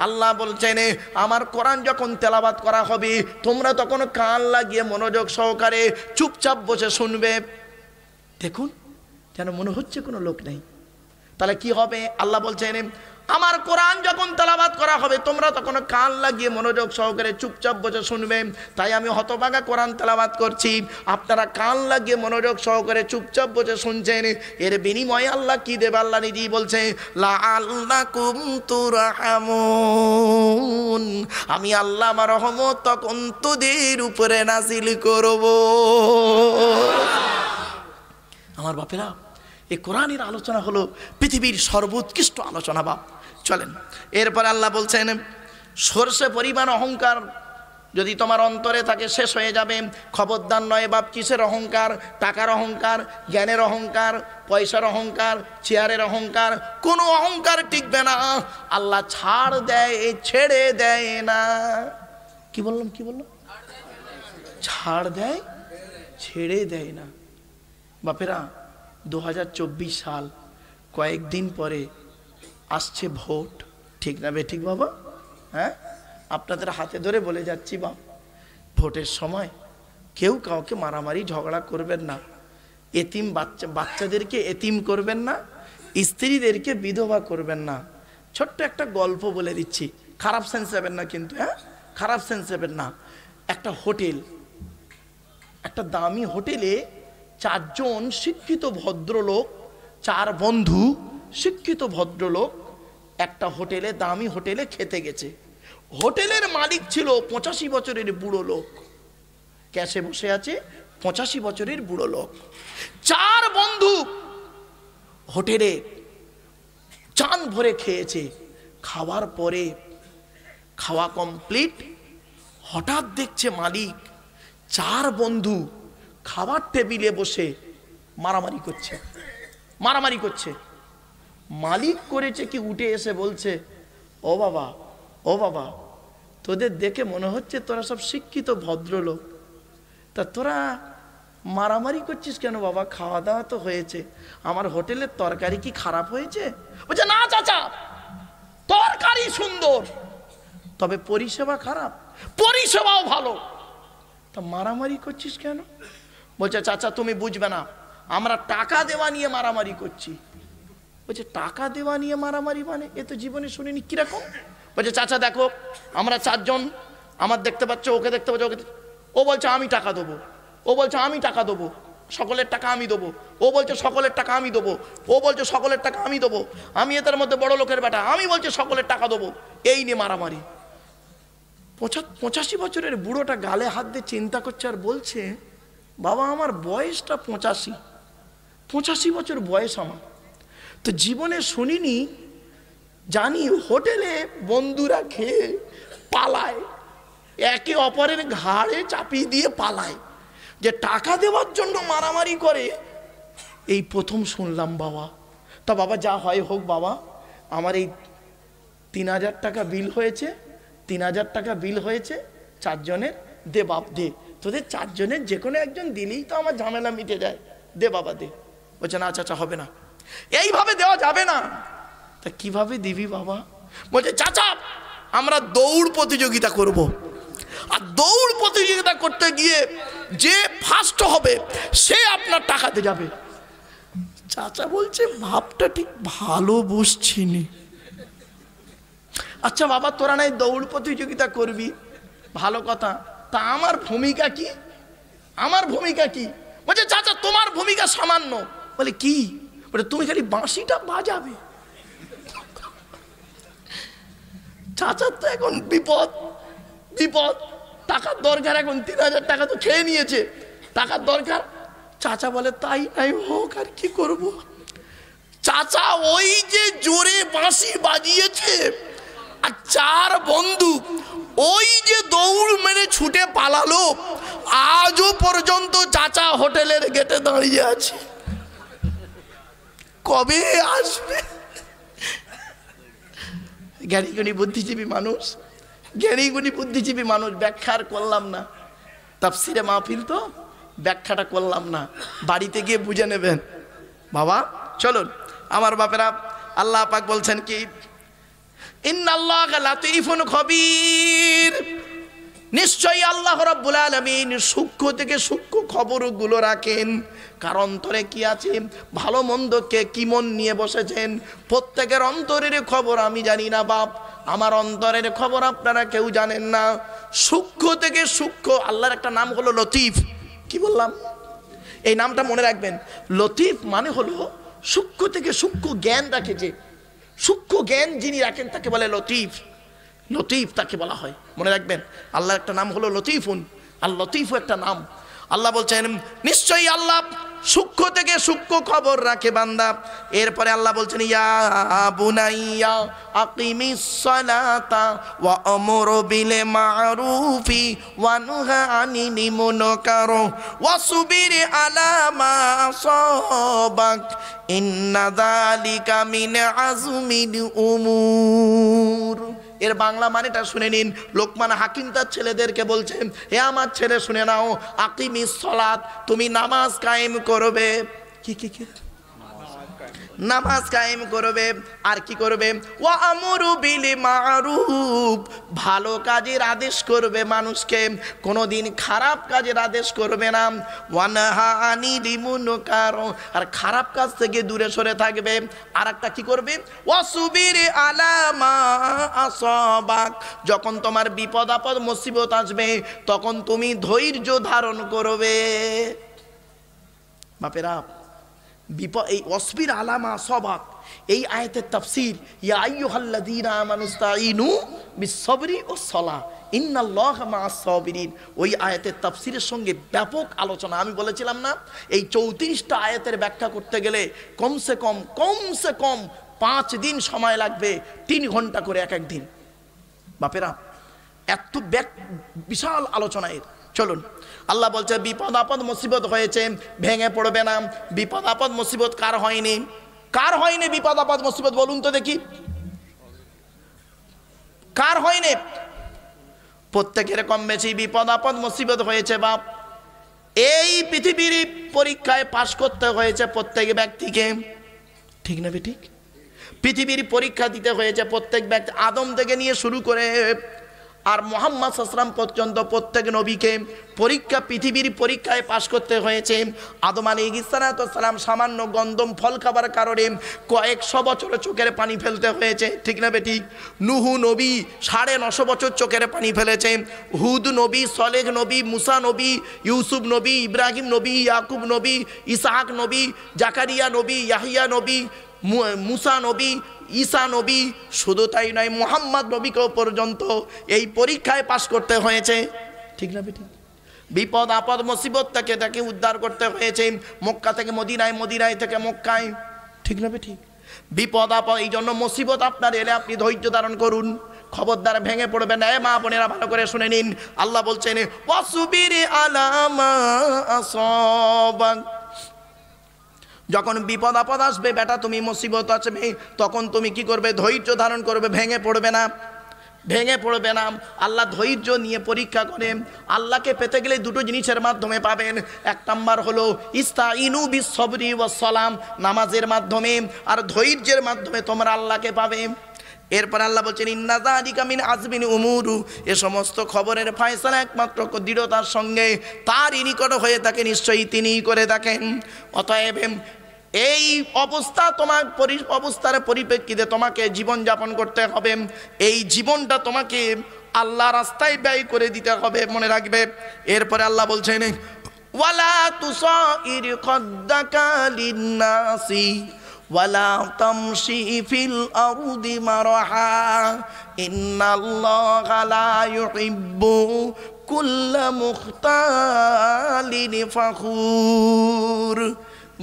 আল্লাহ বলছেন, আমার কোরআন যখন তেলাওয়াত করা হবে তোমরা তখন কান লাগিয়ে মনোযোগ সহকারে চুপচাপ বসে শুনবে। দেখুন, যেন মনে হচ্ছে কোনো লোক নেই। তাহলে কি হবে? আল্লাহ বলছেন, আমার কোরআন যখন তেলাওয়াত করা হবে তোমরা তখন কান লাগিয়ে মনোযোগ সহকারে চুপচাপ বসে শুনবে। তাই আমি হতভাগা কোরআন তেলাওয়াত করছি, আপনারা কান লাগিয়ে মনোযোগ সহকারে চুপচাপ বসে শুনছেন। এর বিনিময়ে আল্লাহ কি দেবে? আল্লাহ নিজেই বলছে, লাআল্লাকুম তুরহামুন, আমি আল্লাহ আমার রহমত তখন তোদের উপরে নাজিল করব। আমার বাপেরা, এই কোরআনের আলোচনা হলো পৃথিবীর সর্বোৎকৃষ্ট আলোচনা। বাপ চলেন, এরপর আল্লাহ বলছেন, সরষে পরিমাণ অহংকার যদি তোমার অন্তরে থাকে শেষ হয়ে যাবে। খবরদার নয় বাপ, কিসের অহংকার? টাকার অহংকার, জ্ঞানের অহংকার, পয়সার অহংকার, চেয়ারের অহংকার, কোনো অহংকার টিকবে না। আল্লাহ ছাড় দেয়, ছেড়ে দেয় না। কি বললাম? ছাড় দেয়, ছেড়ে দেয় না। বাপেরা 2024 সাল, কয়েকদিন পরে আসছে ভোট, ঠিক না বেঠিক বাবা? হ্যাঁ, আপনাদের হাতে ধরে বলে যাচ্ছি বাপ, ভোটের সময় কেউ কাউকে মারামারি ঝগড়া করবেন না। এতিম বাচ্চাদেরকে এতিম করবেন না, স্ত্রীদেরকে বিধবা করবেন না। ছোট্ট একটা গল্প বলে দিচ্ছি, খারাপ সেন্স নেবেন না কিন্তু, হ্যাঁ, খারাপ সেন্স নেবেন না। একটা হোটেল, একটা দামি হোটেলে 4 জন শিক্ষিত ভদ্রলোক, 4 বন্ধু শিক্ষিত ভদ্রলোক একটা হোটেলে, দামি হোটেলে খেতে গেছে। হোটেলের মালিক ছিল 85 বছরের বুড়ো লোক, ক্যাশে বসে আছে 85 বছরের বুড়ো লোক। 4 বন্ধু হোটেলে চান ভরে খেয়েছে। খাওয়ার পরে, খাওয়া কমপ্লিট, হঠাৎ দেখছে মালিক 4 বন্ধু খাবার টেবিলে বসে মারামারি করছে। মালিক করেছে কি, উঠে এসে বলছে, ও বাবা, তোদের দেখে মনে হচ্ছে তোরা সব শিক্ষিত ভদ্রলোক, তা তোরা মারামারি করছিস কেন বাবা? খাওয়া দাওয়া তো হয়েছে, আমার হোটেলের তরকারি কি খারাপ হয়েছে? বলছে, না চাচা, তরকারি সুন্দর, তবে পরিষেবা খারাপ। পরিষেবাও ভালো, তা মারামারি করছিস কেন? বলছে, চাচা তুমি বুঝবে না, আমরা টাকা দেওয়া নিয়ে মারামারি করছি। বলছে, টাকা দেওয়া নিয়ে মারামারি মানে? এ তো জীবনে শুনিনি, কিরকম? বলছে, চাচা দেখো, আমরা 4 জন, আমার দেখতে পাচ্ছ, ওকে দেখতে পাচ্ছ, ওকে, ও বলছে আমি টাকা দেবো, ও বলছে আমি টাকা দেবো, সকলের টাকা আমি দেবো, ও বলছে সকলের টাকা আমি দেবো, ও বলছে সকলের টাকা আমি দেবো, আমি এদের মধ্যে বড় লোকের বেটা, আমি বলছে সকলের টাকা দেবো, এই নিয়ে মারামারি। 85 বছরের বুড়োটা গালে হাত দিয়ে চিন্তা করছে আর বলছে, বাবা আমার বয়সটা 85 বছর বয়স আমার, তো জীবনে শুনিনি, জানি হোটেলে বন্ধুরা খেয়ে পালায়, একে অপরের ঘাড়ে চাপিয়ে দিয়ে পালায়, যে টাকা দেওয়ার জন্য মারামারি করে, এই প্রথম শুনলাম বাবা। তা বাবা যা হয় হোক বাবা, আমার এই 3000 টাকা বিল হয়েছে, 3000 টাকা বিল হয়েছে 4 জনের, দে বাপ দে, তোদের 4 জনের যে কোনো একজন দিলেই তো আমার ঝামেলা মিটে যায়, দে বাবা দে। বলছে, না চাচা হবে না, এইভাবে দেওয়া যাবে না। তা কিভাবে দিবি বাবা? বলছে, চাচা আমরা দৌড় প্রতিযোগিতা করব, আর দৌড় প্রতিযোগিতা করতে গিয়ে যে ফার্স্ট হবে সে আপনার টাকাতে যাবে। চাচা বলছে, ভাবটা ঠিক ভালো বুঝছিনি। আচ্ছা বাবা তোরা নাই দৌড় প্রতিযোগিতা করবি, ভালো কথা, তা আমার ভূমিকা কি? আমার ভূমিকা কি? বলছে, চাচা তোমার ভূমিকা সামান্য। বলে, কি? বলে, তুমি খালি বাঁশিটা বাজাবে। চাচার তো এখন বিপদ, টাকার দরকার, এখন 3000 টাকা তো খেয়ে নিয়েছে, টাকার দরকার। চাচা বলে, তাই নাই হোক, আর কি করব। চাচা ওই যে জোরে বাঁশি বাজিয়েছে, আর 4 বন্ধু ওই যে দৌড় মেরে ছুটে পালালো, আজও পর্যন্ত চাচা হোটেলের গেটে দাঁড়িয়ে আছে, কবে আসবে? জ্ঞানীগুণী বুদ্ধিজীবী মানুষ, ব্যাখ্যার করলাম না, তাফসিরে মাহফিল তো ব্যাখ্যাটা করলাম না, বাড়িতে গিয়ে বুঝে নেবেন। বাবা চলুন আমার বাপেরা, আল্লাহ পাক বলছেন কি, ইন্নাল্লাহা লাতীফুন খবীর, নিশ্চয়ই আল্লাহ রাব্বুল আলামিন সূক্ষ্ম থেকে সূক্ষ্ম খবরগুলো রাখেন। কার অন্তরে কি আছে, ভালো মন্দকে কি মন নিয়ে বসেছেন, প্রত্যেকের অন্তরের খবর আমি জানি না বাপ, আমার অন্তরের খবর আপনারা কেউ জানেন না। সূক্ষ্ম থেকে সূক্ষ্ম, আল্লাহর একটা নাম হলো লতিফ। কি বললাম? এই নামটা মনে রাখবেন। লতিফ মানে হলো সূক্ষ্ম থেকে সূক্ষ্ম জ্ঞান রাখেছে, সূক্ষ্ম জ্ঞান যিনি রাখেন তাকে বলে লতিফ। লতিফ তাকে বলা হয়, মনে রাখবেন। আল্লাহর একটা নাম হলো লতিফুন, আর লতিফও একটা নাম। আল্লাহ বলছেন নিশ্চয়ই আল্লাহ সূক্ষ্ম থেকে সূক্ষ্ম খবর রাখে বান্দা। এরপরে আল্লাহ বলছেন ইয়া বুনাইয়া আকিমিস সালাতা ওয়া আমর বিল মারুফি ওয়া নহা আনিল মুনকার ওয়াসবির আলা মা আসাবাক ইন্না যালিকা মিন আযমিল উমুর। এর বাংলা মানেটা শুনে নিন। লোকমান হাকিম তার ছেলেদেরকে বলছেন, হে আমার ছেলে শুনে নাও, আকিমিস সালাত, তুমি নামাজ কায়েম করবে। কি কি কি? নামাজ কায়েম করবে। আর কি করবে? ওয়া আমরু বিল মারুফ, ভালো কাজের আদেশ করবে মানুষকে, কোনোদিন খারাপ কাজের আদেশ করবে না। ওয়া নাহা আনিল মুনকার, আর খারাপ কাজ থেকে দূরে সরে থাকবে। আর একটা কি করবে? ওয়াসবির আলা মা আসাবাক, যখন তোমার বিপদ আপদ মুসিবত আসবে তখন তুমি ধৈর্য ধারণ করবে। বাপেরা, এই অসবির আলামা সবাক, এই আয়াতের তাফসীর ইয়া আইয়ুহাল্লাযীনা আমানুস্তাঈনু বিস-সাবরি ওয়াস-সালাহ ইন্নাল্লাহা মা'আস সাবিরিন, ওই আয়াতের তাফসীরের সঙ্গে ব্যাপক আলোচনা। আমি বলেছিলাম না, এই 34টা আয়াতের ব্যাখ্যা করতে গেলে কমসে কম 5 দিন সময় লাগবে, 3 ঘন্টা করে এক দিন। বাপেরা, এত বিশাল আলোচনা এর। চলুন, আল্লাহ বলছে বিপদ আপদ মুসিবত হয়েছে, ভেঙে পড়বে না। বিপদ আপদ মুসিবত কার হয়নি? কার হয়নি বিপদ আপদ মুসিবত? বলুন তো দেখি, কার হয়নি? প্রত্যেকের কম বেশি বিপদ আপদ মুসিবত হয়েছে বাপ। এই পৃথিবীর পরীক্ষায় পাশ করতে হয়েছে প্রত্যেক ব্যক্তিকে, ঠিক না ঠিক? পৃথিবীর পরীক্ষা দিতে হয়েছে প্রত্যেক ব্যক্তি, আদম থেকে নিয়ে শুরু করে আর মুহাম্মদ সাল্লাল্লাহু আলাইহি ওয়াসাল্লাম পর্যন্ত প্রত্যেক নবীকে পরীক্ষা, পৃথিবীর পরীক্ষায় পাশ করতে হয়েছে। আদম আলাইহিস সালাম সামান্য গন্ধম ফল খাবার কারণে কয়েকশো বছর চোখের পানি ফেলতে হয়েছে, ঠিক না বেটি? নুহু নবী 950 বছর চোখের পানি ফেলেছে। হুদ নবী, সলেহ নবী, মুসা নবী, ইউসুফ নবী, ইব্রাহিম নবী, ইয়াকুব নবী, ইসহাক নবী, জাকারিয়া নবী, ইয়াহিয়া নবী, মুসা নবী, ঈসা নবী, শুধু তাই নয় মুহাম্মদ নবীকেও পর্যন্ত এই পরীক্ষায় পাশ করতে হয়েছে, ঠিক না বেটি? বিপদ আপদ মুসিবত থেকে তাকে উদ্ধার করতে হয়েছে, মক্কা থেকে মদিনায়, মদিনায় থেকে মক্কায়, ঠিক না বেটি? বিপদ আপদ, এই জন্য মুসিবত আপনার এলে আপনি ধৈর্য ধারণ করুন, খবরদার ভেঙে পড়বেন না। মা বোনেরা ভালো করে শুনে নিন, আল্লাহ বলছেন ওয়াসবির আলা মা আসাবাক, যখন বিপদ আপদ আসবে বেটা, তুমি মুসিবত আসবে, তখন তুমি কি করবে? ধৈর্য ধারণ করবে, ভেঙে পড়বে না, ভেঙে পড়বে না। আল্লাহ ধৈর্য নিয়ে পরীক্ষা করে। আল্লাহকে পেতে গেলে দুটো জিনিসের মাধ্যমে পাবেন। এক নাম্বার হলো ইস্তাইনু বিস-সাবরি ওয়াস-সালাম, নামাজের মাধ্যমে আর ধৈর্যের মাধ্যমে তোমরা আল্লাহকে পাবে। এরপর আল্লাহ বলছেন ইন্না যালিকা মিন আযমিল উমুর, এ সমস্ত খবরের ফয়সালা একমাত্র দৃঢ়তার সঙ্গে তারই নিকট হয়ে থাকে, নিশ্চয়ই তিনিই করে থাকেন। অতএব এই অবস্থা, তোমার অবস্থার পরিপ্রেক্ষিতে তোমাকে জীবন যাপন করতে হবে। এই জীবনটা তোমাকে আল্লাহ রাস্তায় ব্যয় করে দিতে হবে, মনে রাখবে। এরপরে আল্লাহ বলছেন ওয়ালা তুসাইর খাদ্দাকা লিন-নাসি ওয়ালা তামশি ফিল আরদি মারহা ইন্নাল্লাহা লা ইউহিব্বু কুল্লা মুখতালিন ফাখুর।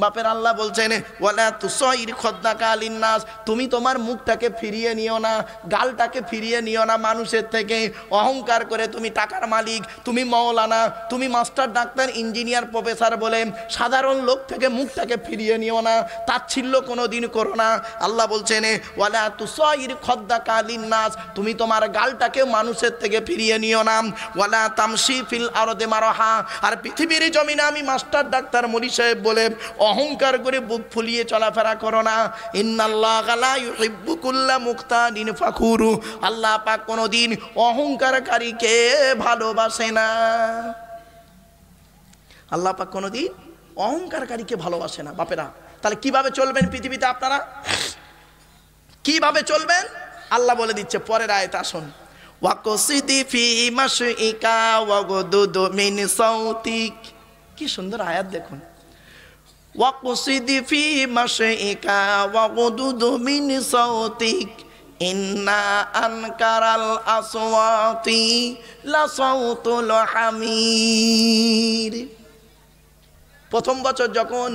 বাপের আল্লাহ বলছেন ওয়ালা তুসাইর খাদ্দাকা লিন-নাস, তুমি তোমার মুখটাকে ফিরিয়ে নিও না, গালটাকে ফিরিয়ে নিও না মানুষের থেকে। অহংকার করে তুমি টাকার মালিক, তুমি মওলানা, তুমি মাস্টার, ডাক্তার, ইঞ্জিনিয়ার, প্রফেসর বলে সাধারণ লোক থেকে মুখটাকে ফিরিয়ে নিও না, তাচ্ছিল্য কোনো দিন করো না। আল্লাহ বলছেন ওয়ালা তুসাইর খাদ্দাকা লিন-নাস, তুমি তোমার গালটাকে মানুষের থেকে ফিরিয়ে নিও না। ওয়ালা তামশি ফিল আরদি মারহা, আর পৃথিবীর জমিনে আমি মাস্টার, ডাক্তার, মলি সাহেব বলে অহংকার করে বুক ফুলিয়ে চলাফেরা করো না। ইন্নাল্লাহা লা ইউহিব্বু কুল্লা মুখতালিন ফাখুর, আল্লাহ পাক কোনোদিন অহংকারকারীকে ভালোবাসে না। আল্লাহ পাক কোনোদিন অহংকারকারীকে ভালোবাসে না। বাপেরা, তাহলে কিভাবে চলবেন পৃথিবীতে? আপনারা কিভাবে চলবেন আল্লাহ বলে দিচ্ছে পরের আয়াতে। আসুন, ওয়াকসিদি ফি মাশইকা ওয়াগদুদ মিন সাউতিক, কি সুন্দর আয়াত দেখুন। ওয়াকসিদি ফি মাশইকা ওয়াগদুদ মিন সাউতিক ইন্না আনকারাল আসওয়াতি লা সাউতুল হামির। প্রথম বছর যখন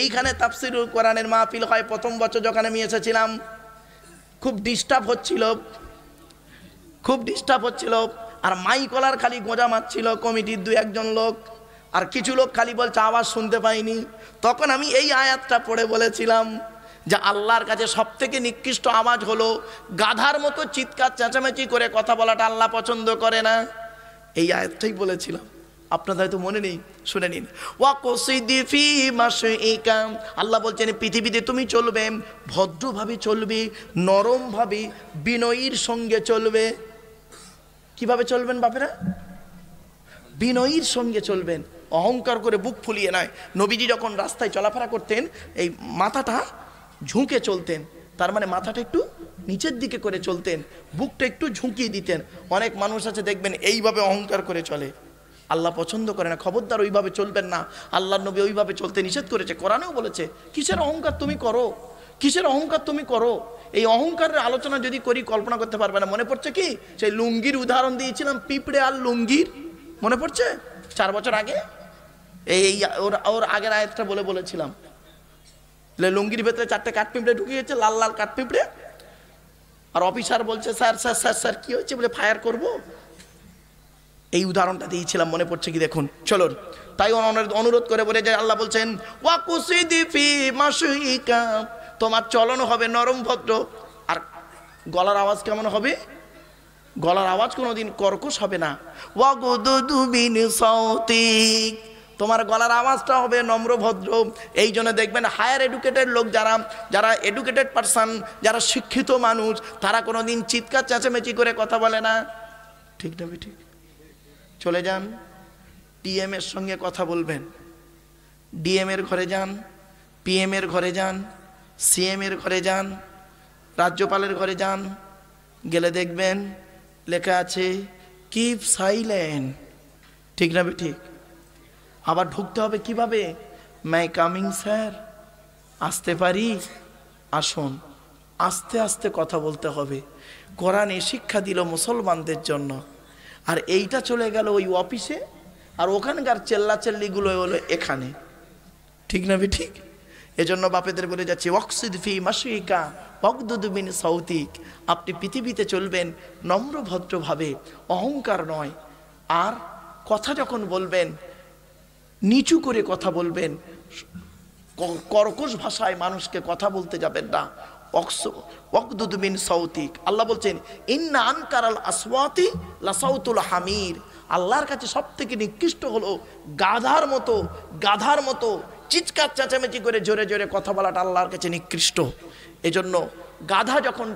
এইখানে তাফসিরুল কোরআনের মাহফিল হয়, প্রথম বছর যখন আমি এসেছিলাম, খুব ডিস্টার্ব হচ্ছিল, আর মাইকলার খালি গোঁজা মারছিল কমিটির 2-1 লোক, আর কিছু লোক খালি বলছে আওয়াজ শুনতে পাইনি। তখন আমি এই আয়াতটা পড়ে বলেছিলাম যে আল্লাহর কাছে সবথেকে নিকৃষ্ট আওয়াজ হলো গাধার মতো চিৎকার চেঁচামেচি করে কথা বলাটা আল্লাহ পছন্দ করে না। এই আয়াতটাই বলেছিলাম, আপনাদের হয়তো মনে নেই, শুনে নিন। ওয়াকসিদি ফি মাশইকা, আল্লাহ বলছেন পৃথিবীতে তুমি চলবে ভদ্রভাবে চলবে, নরমভাবে, বিনয়ীর সঙ্গে চলবে। কিভাবে চলবেন বাপেরা? বিনয়ীর সঙ্গে চলবেন, অহংকার করে বুক ফুলিয়ে নয়। নবীজি যখন রাস্তায় চলাফেরা করতেন এই মাথাটা ঝুঁকে চলতেন, তার মানে মাথাটা একটু নিচের দিকে করে চলতেন, বুকটা একটু ঝুঁকিয়ে দিতেন। অনেক মানুষ আছে দেখবেন এইভাবে অহংকার করে চলে, আল্লাহ পছন্দ করে না। খবরদার ওইভাবে চলবেন না, আল্লাহর নবী ওইভাবে চলতে নিষেধ করেছে, কোরআনেও বলেছে। কিসের অহংকার তুমি করো, কিসের অহংকার তুমি করো? এই অহংকারের আলোচনা যদি করি কল্পনা করতে পারবে না। মনে পড়ছে কি সেই লুঙ্গির উদাহরণ দিয়েছিলাম, পিঁপড়ে আর লুঙ্গির, মনে পড়ছে 4 বছর আগে? এই ওর আগের আয়াতটা বলেছিলাম, লুঙ্গির ভেতরে 4টে কাঠপিঁপড়ে ঢুকিয়েছে, লাল লাল কাঠপিঁপড়ে, আর অফিসার বলছে স্যার স্যার স্যার স্যার কি হয়েছে, বলে ফায়ার করব। এই উদাহরণটা দিয়েছিলাম, মনে পড়ছে কি দেখুন। চলুন, তাই অনুরোধ করে বলে যে আল্লাহ বলছেন ওয়াকুসিদি ফি মাশইকা, তোমার চলন হবে নরম ভদ্র। আর গলার আওয়াজ কেমন হবে? গলার আওয়াজ কোনোদিন কর্কশ হবে না। ওয়াগুদুদু মিন সাউতিক, তোমার গলার আওয়াজটা হবে নম্র ভদ্র। এই জন্য দেখবেন হায়ার এডুকেটেড লোক, যারা এডুকেটেড পারসন, যারা শিক্ষিত মানুষ, তারা কোনোদিন চিৎকার চেঁচামেচি করে কথা বলে না। ঠিক না ঠিক? চলে যান ডিএম এর সঙ্গে কথা বলবেন, ডিএম এর ঘরে যান, পিএম এর ঘরে যান, সিএম এর ঘরে যান, রাজ্যপালের ঘরে যান, গেলে দেখবেন লেখা আছে কিপ সাইলেন্ট। ঠিক না ঠিক? আবার ঢুকতে হবে কিভাবে? মাই কামিং স্যার, আসতে পারি? আসুন। আস্তে আস্তে কথা বলতে হবে। কোরআনে শিক্ষা দিল মুসলমানদের জন্য, আর এইটা চলে গেল ওই অফিসে, আর ওখানকার চেল্লাচেল্লিগুলো হলো এখানে। ঠিক না ঠিক? এজন্য বাপেদের বলে যাচ্ছি ওয়াকসিদ ফি মাশইকা ওয়াগদুদ মিন সাউতিক, আপনি পৃথিবীতে চলবেন নম্র ভদ্রভাবে, অহংকার নয়। আর কথা যখন বলবেন নিচু করে কথা বলবেন, কর্কশ ভাষায় মানুষকে কথা বলতে যাবেন না। ওয়াগদুদ মিন সাউতিক, আল্লাহ বলছেন ইন্না আনকারাল আসওয়াতি লাসাউতুল হামির, আল্লাহর কাছে সবথেকে নিকৃষ্ট হলো গাধার মতো চিৎকার চেঁচামেচি করে জোরে জোরে কথা বলাটা আল্লাহর কাছে নিকৃষ্ট। এজন্য গাধা যখন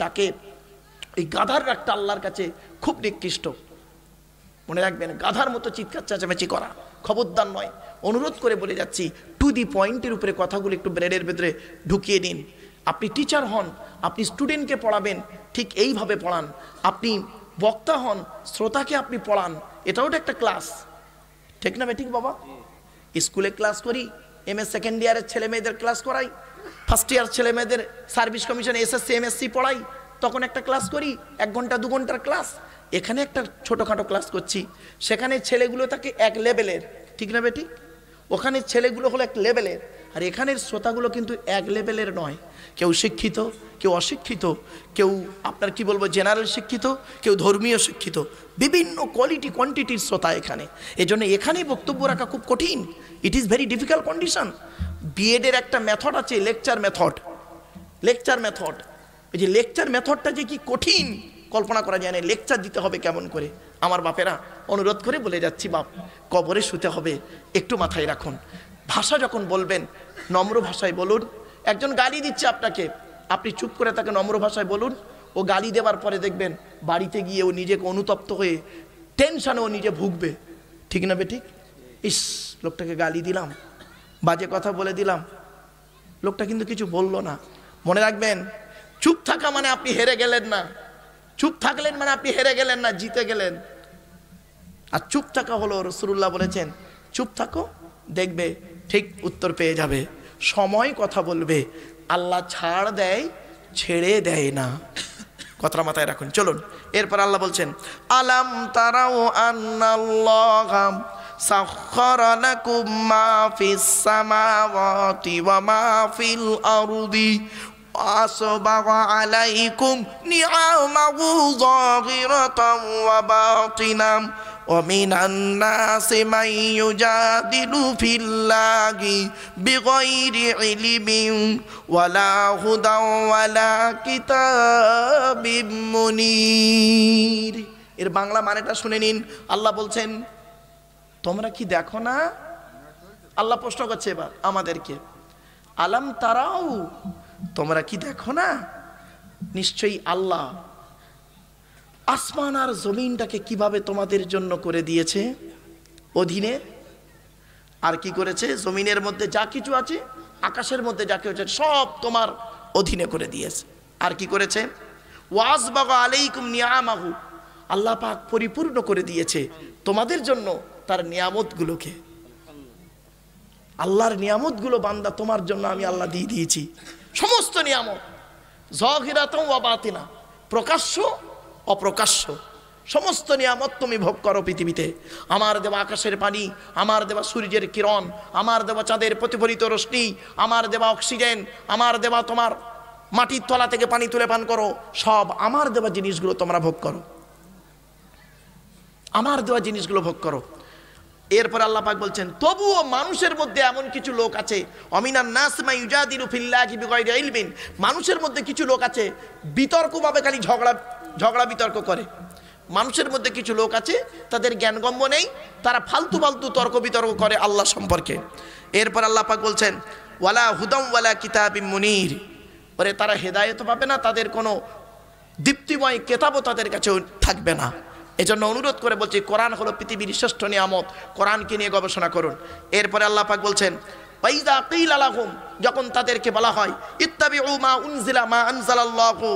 ডাকে এই গাধার ডাকটা আল্লাহর কাছে খুব নিকৃষ্ট। মনে রাখবেন, গাধার মতো চিৎকার চেঁচামেচি করা খবরদার নয়। অনুরোধ করে বলে যাচ্ছি, টু দি পয়েন্টের উপরে কথাগুলো একটু ব্রেনের ভেতরে ঢুকিয়ে দিন। আপনি টিচার হন, আপনি স্টুডেন্টকে পড়াবেন, ঠিক এইভাবে পড়ান। আপনি বক্তা হন, শ্রোতাকে আপনি পড়ান, এটাও একটা ক্লাস। ঠিক না ঠিক বাবা? স্কুলে ক্লাস করি, এমএ সেকেন্ড ইয়ারের ছেলে মেয়েদের ক্লাস করাই, ফার্স্ট ইয়ার ছেলে মেয়েদের সার্ভিস কমিশন এসএসসি এমএসসি পড়াই, তখন একটা ক্লাস করি, 1 ঘন্টা 2 ঘন্টার ক্লাস। এখানে একটা ছোটোখাটো ক্লাস করছি, সেখানে ছেলেগুলো থাকে 1 লেভেলের। ঠিক না বেটি? ওখানে ছেলেগুলো হলো 1 লেভেলের, আর এখানের শ্রোতাগুলো কিন্তু 1 লেভেলের নয়। কেউ শিক্ষিত, কেউ অশিক্ষিত, কেউ আপনার কি বলবো জেনারেল শিক্ষিত, কেউ ধর্মীয় শিক্ষিত, বিভিন্ন কোয়ালিটি কোয়ান্টিটির শ্রোতা এখানে। এজন্য এখানেই বক্তব্য রাখা খুব কঠিন। It is very difficult condition. বিএডের একটা মেথড আছে, লেকচার মেথড। এই যে লেকচার মেথডটা যে কি কঠিন কল্পনা করা যায় না। লেকচার দিতে হবে কেমন করে। আমার বাপেরা, অনুরোধ করে বলে যাচ্ছি, বাপ কবরে শুতে হবে, একটু মাথায় রাখুন। ভাষা যখন বলবেন নম্র ভাষায় বলুন। একজন গালি দিচ্ছে আপনাকে, আপনি চুপ করে তাকে নম্র ভাষায় বলুন। ও গালি দেওয়ার পরে দেখবেন বাড়িতে গিয়ে ও নিজেকে অনুতপ্ত হয়ে টেনশানে ও নিজে ভুগবে। ঠিক না বেঠিক? ইস, লোকটাকে গালি দিলাম, বাজে কথা বলে দিলাম, লোকটা কিন্তু কিছু বললো না। মনে রাখবেন, চুপ থাকা মানে আপনি হেরে গেলেন না, চুপ থাকলেন মানে আপনি হেরে গেলেন না, জিতে গেলেন। আর চুপ থাকা হলো, রাসূলুল্লাহ বলেছেন চুপ থাকো, দেখবে ঠিক উত্তর পেয়ে যাবে। সময় কথা বলবে, আল্লাহ ছাড় দেয়, ছেড়ে দেয় না। কথাটা মাথায় রাখুন। চলুন, এরপর আল্লাহ বলছেন আলাম তারাও আন্নাল্লাহা সাখখারা লাকুম মা ফিস সামাওয়াতি ওয়া মা ফিল আরদি আসবাগা আলাইকুম নিআমাহু যাহিরাতাও ওয়া বাতিনাম ওয়া মিনান নাসি মান ইউজাদিলু ফিল্লাহি বিগাইরি ইলমিন ওয়ালা হুদাও ওয়ালা কিতাবিম মুনির। এর বাংলা মানেটা শুনে নিন। আল্লাহ বলছেন তোমরা কি দেখো না? আল্লাহ প্রশ্ন করছে এবার আমাদেরকে, আলাম তারাও, তোমরা কি দেখো না? নিশ্চয়ই আল্লাহ আসমান আর জমিনটাকে কিভাবে তোমাদের জন্য করে দিয়েছে অধীনে। আর কি করেছে? জমিনের মধ্যে যা কিছু আছে, আকাশের মধ্যে যা কিছু আছে, সব তোমার অধীনে করে দিয়েছে। আর কি করেছে? ওয়াসবাগা আলাইকুম নিআমাহু, আল্লাহ পাক পরিপূর্ণ করে দিয়েছে তোমাদের জন্য তার নিয়ামতগুলোকে। আল্লাহর নিয়ামতগুলো বান্দা তোমার জন্য আমি আল্লাহ দিয়ে দিয়েছি, সমস্ত নিয়ামত, যাহিরাতাও ওয়া বাতিনা, প্রকাশ্য অপ্রকাশ্য সমস্ত নিয়ামত তুমি ভোগ করো পৃথিবীতে। আমার দেওয়া আকাশের পানি, আমার দেওয়া সূর্যের কিরণ, আমার দেওয়া চাঁদের প্রতিফলিত রশ্মি, আমার দেওয়া অক্সিজেন, আমার দেওয়া তোমার মাটির তলা থেকে পানি তুলে পান করো, সব আমার দেওয়া জিনিসগুলো তোমরা ভোগ করো, আমার দেওয়া জিনিসগুলো ভোগ করো। এরপর আল্লাহ পাক বলছেন তবুও মানুষের মধ্যে এমন কিছু লোক আছে, অমিনান নাস মা ইউজাদিলু ফিল্লাহি বিগাইরি ইলমিন, মানুষের মধ্যে কিছু লোক আছে বিতর্কভাবে খালি ঝগড়া বিতর্ক করে। মানুষের মধ্যে কিছু লোক আছে তাদের জ্ঞানগম্য নেই, তারা ফালতু ফালতু তর্ক বিতর্ক করে আল্লাহ সম্পর্কে। এরপর আল্লাহ পাক বলছেন ওয়ালা হুদাম ওয়ালা কিতাবিম মুনির, ওরে তারা হেদায়েত পাবে না, তাদের কোনো দীপ্তিময় কেতাবও তাদের কাছে থাকবে না। এজন্য অনুরোধ করে বলছি, কোরআন হলো পৃথিবীর শ্রেষ্ঠ নিয়ামত, কোরআনকে নিয়ে গবেষণা করুন। এরপরে আল্লাহ পাক বলছেন ওয়াইযা কিলা লাহুম, যখন তাদেরকে বলা হয় ইত্তাবিউ মা উনজিলা মা আনজালাল্লাহু,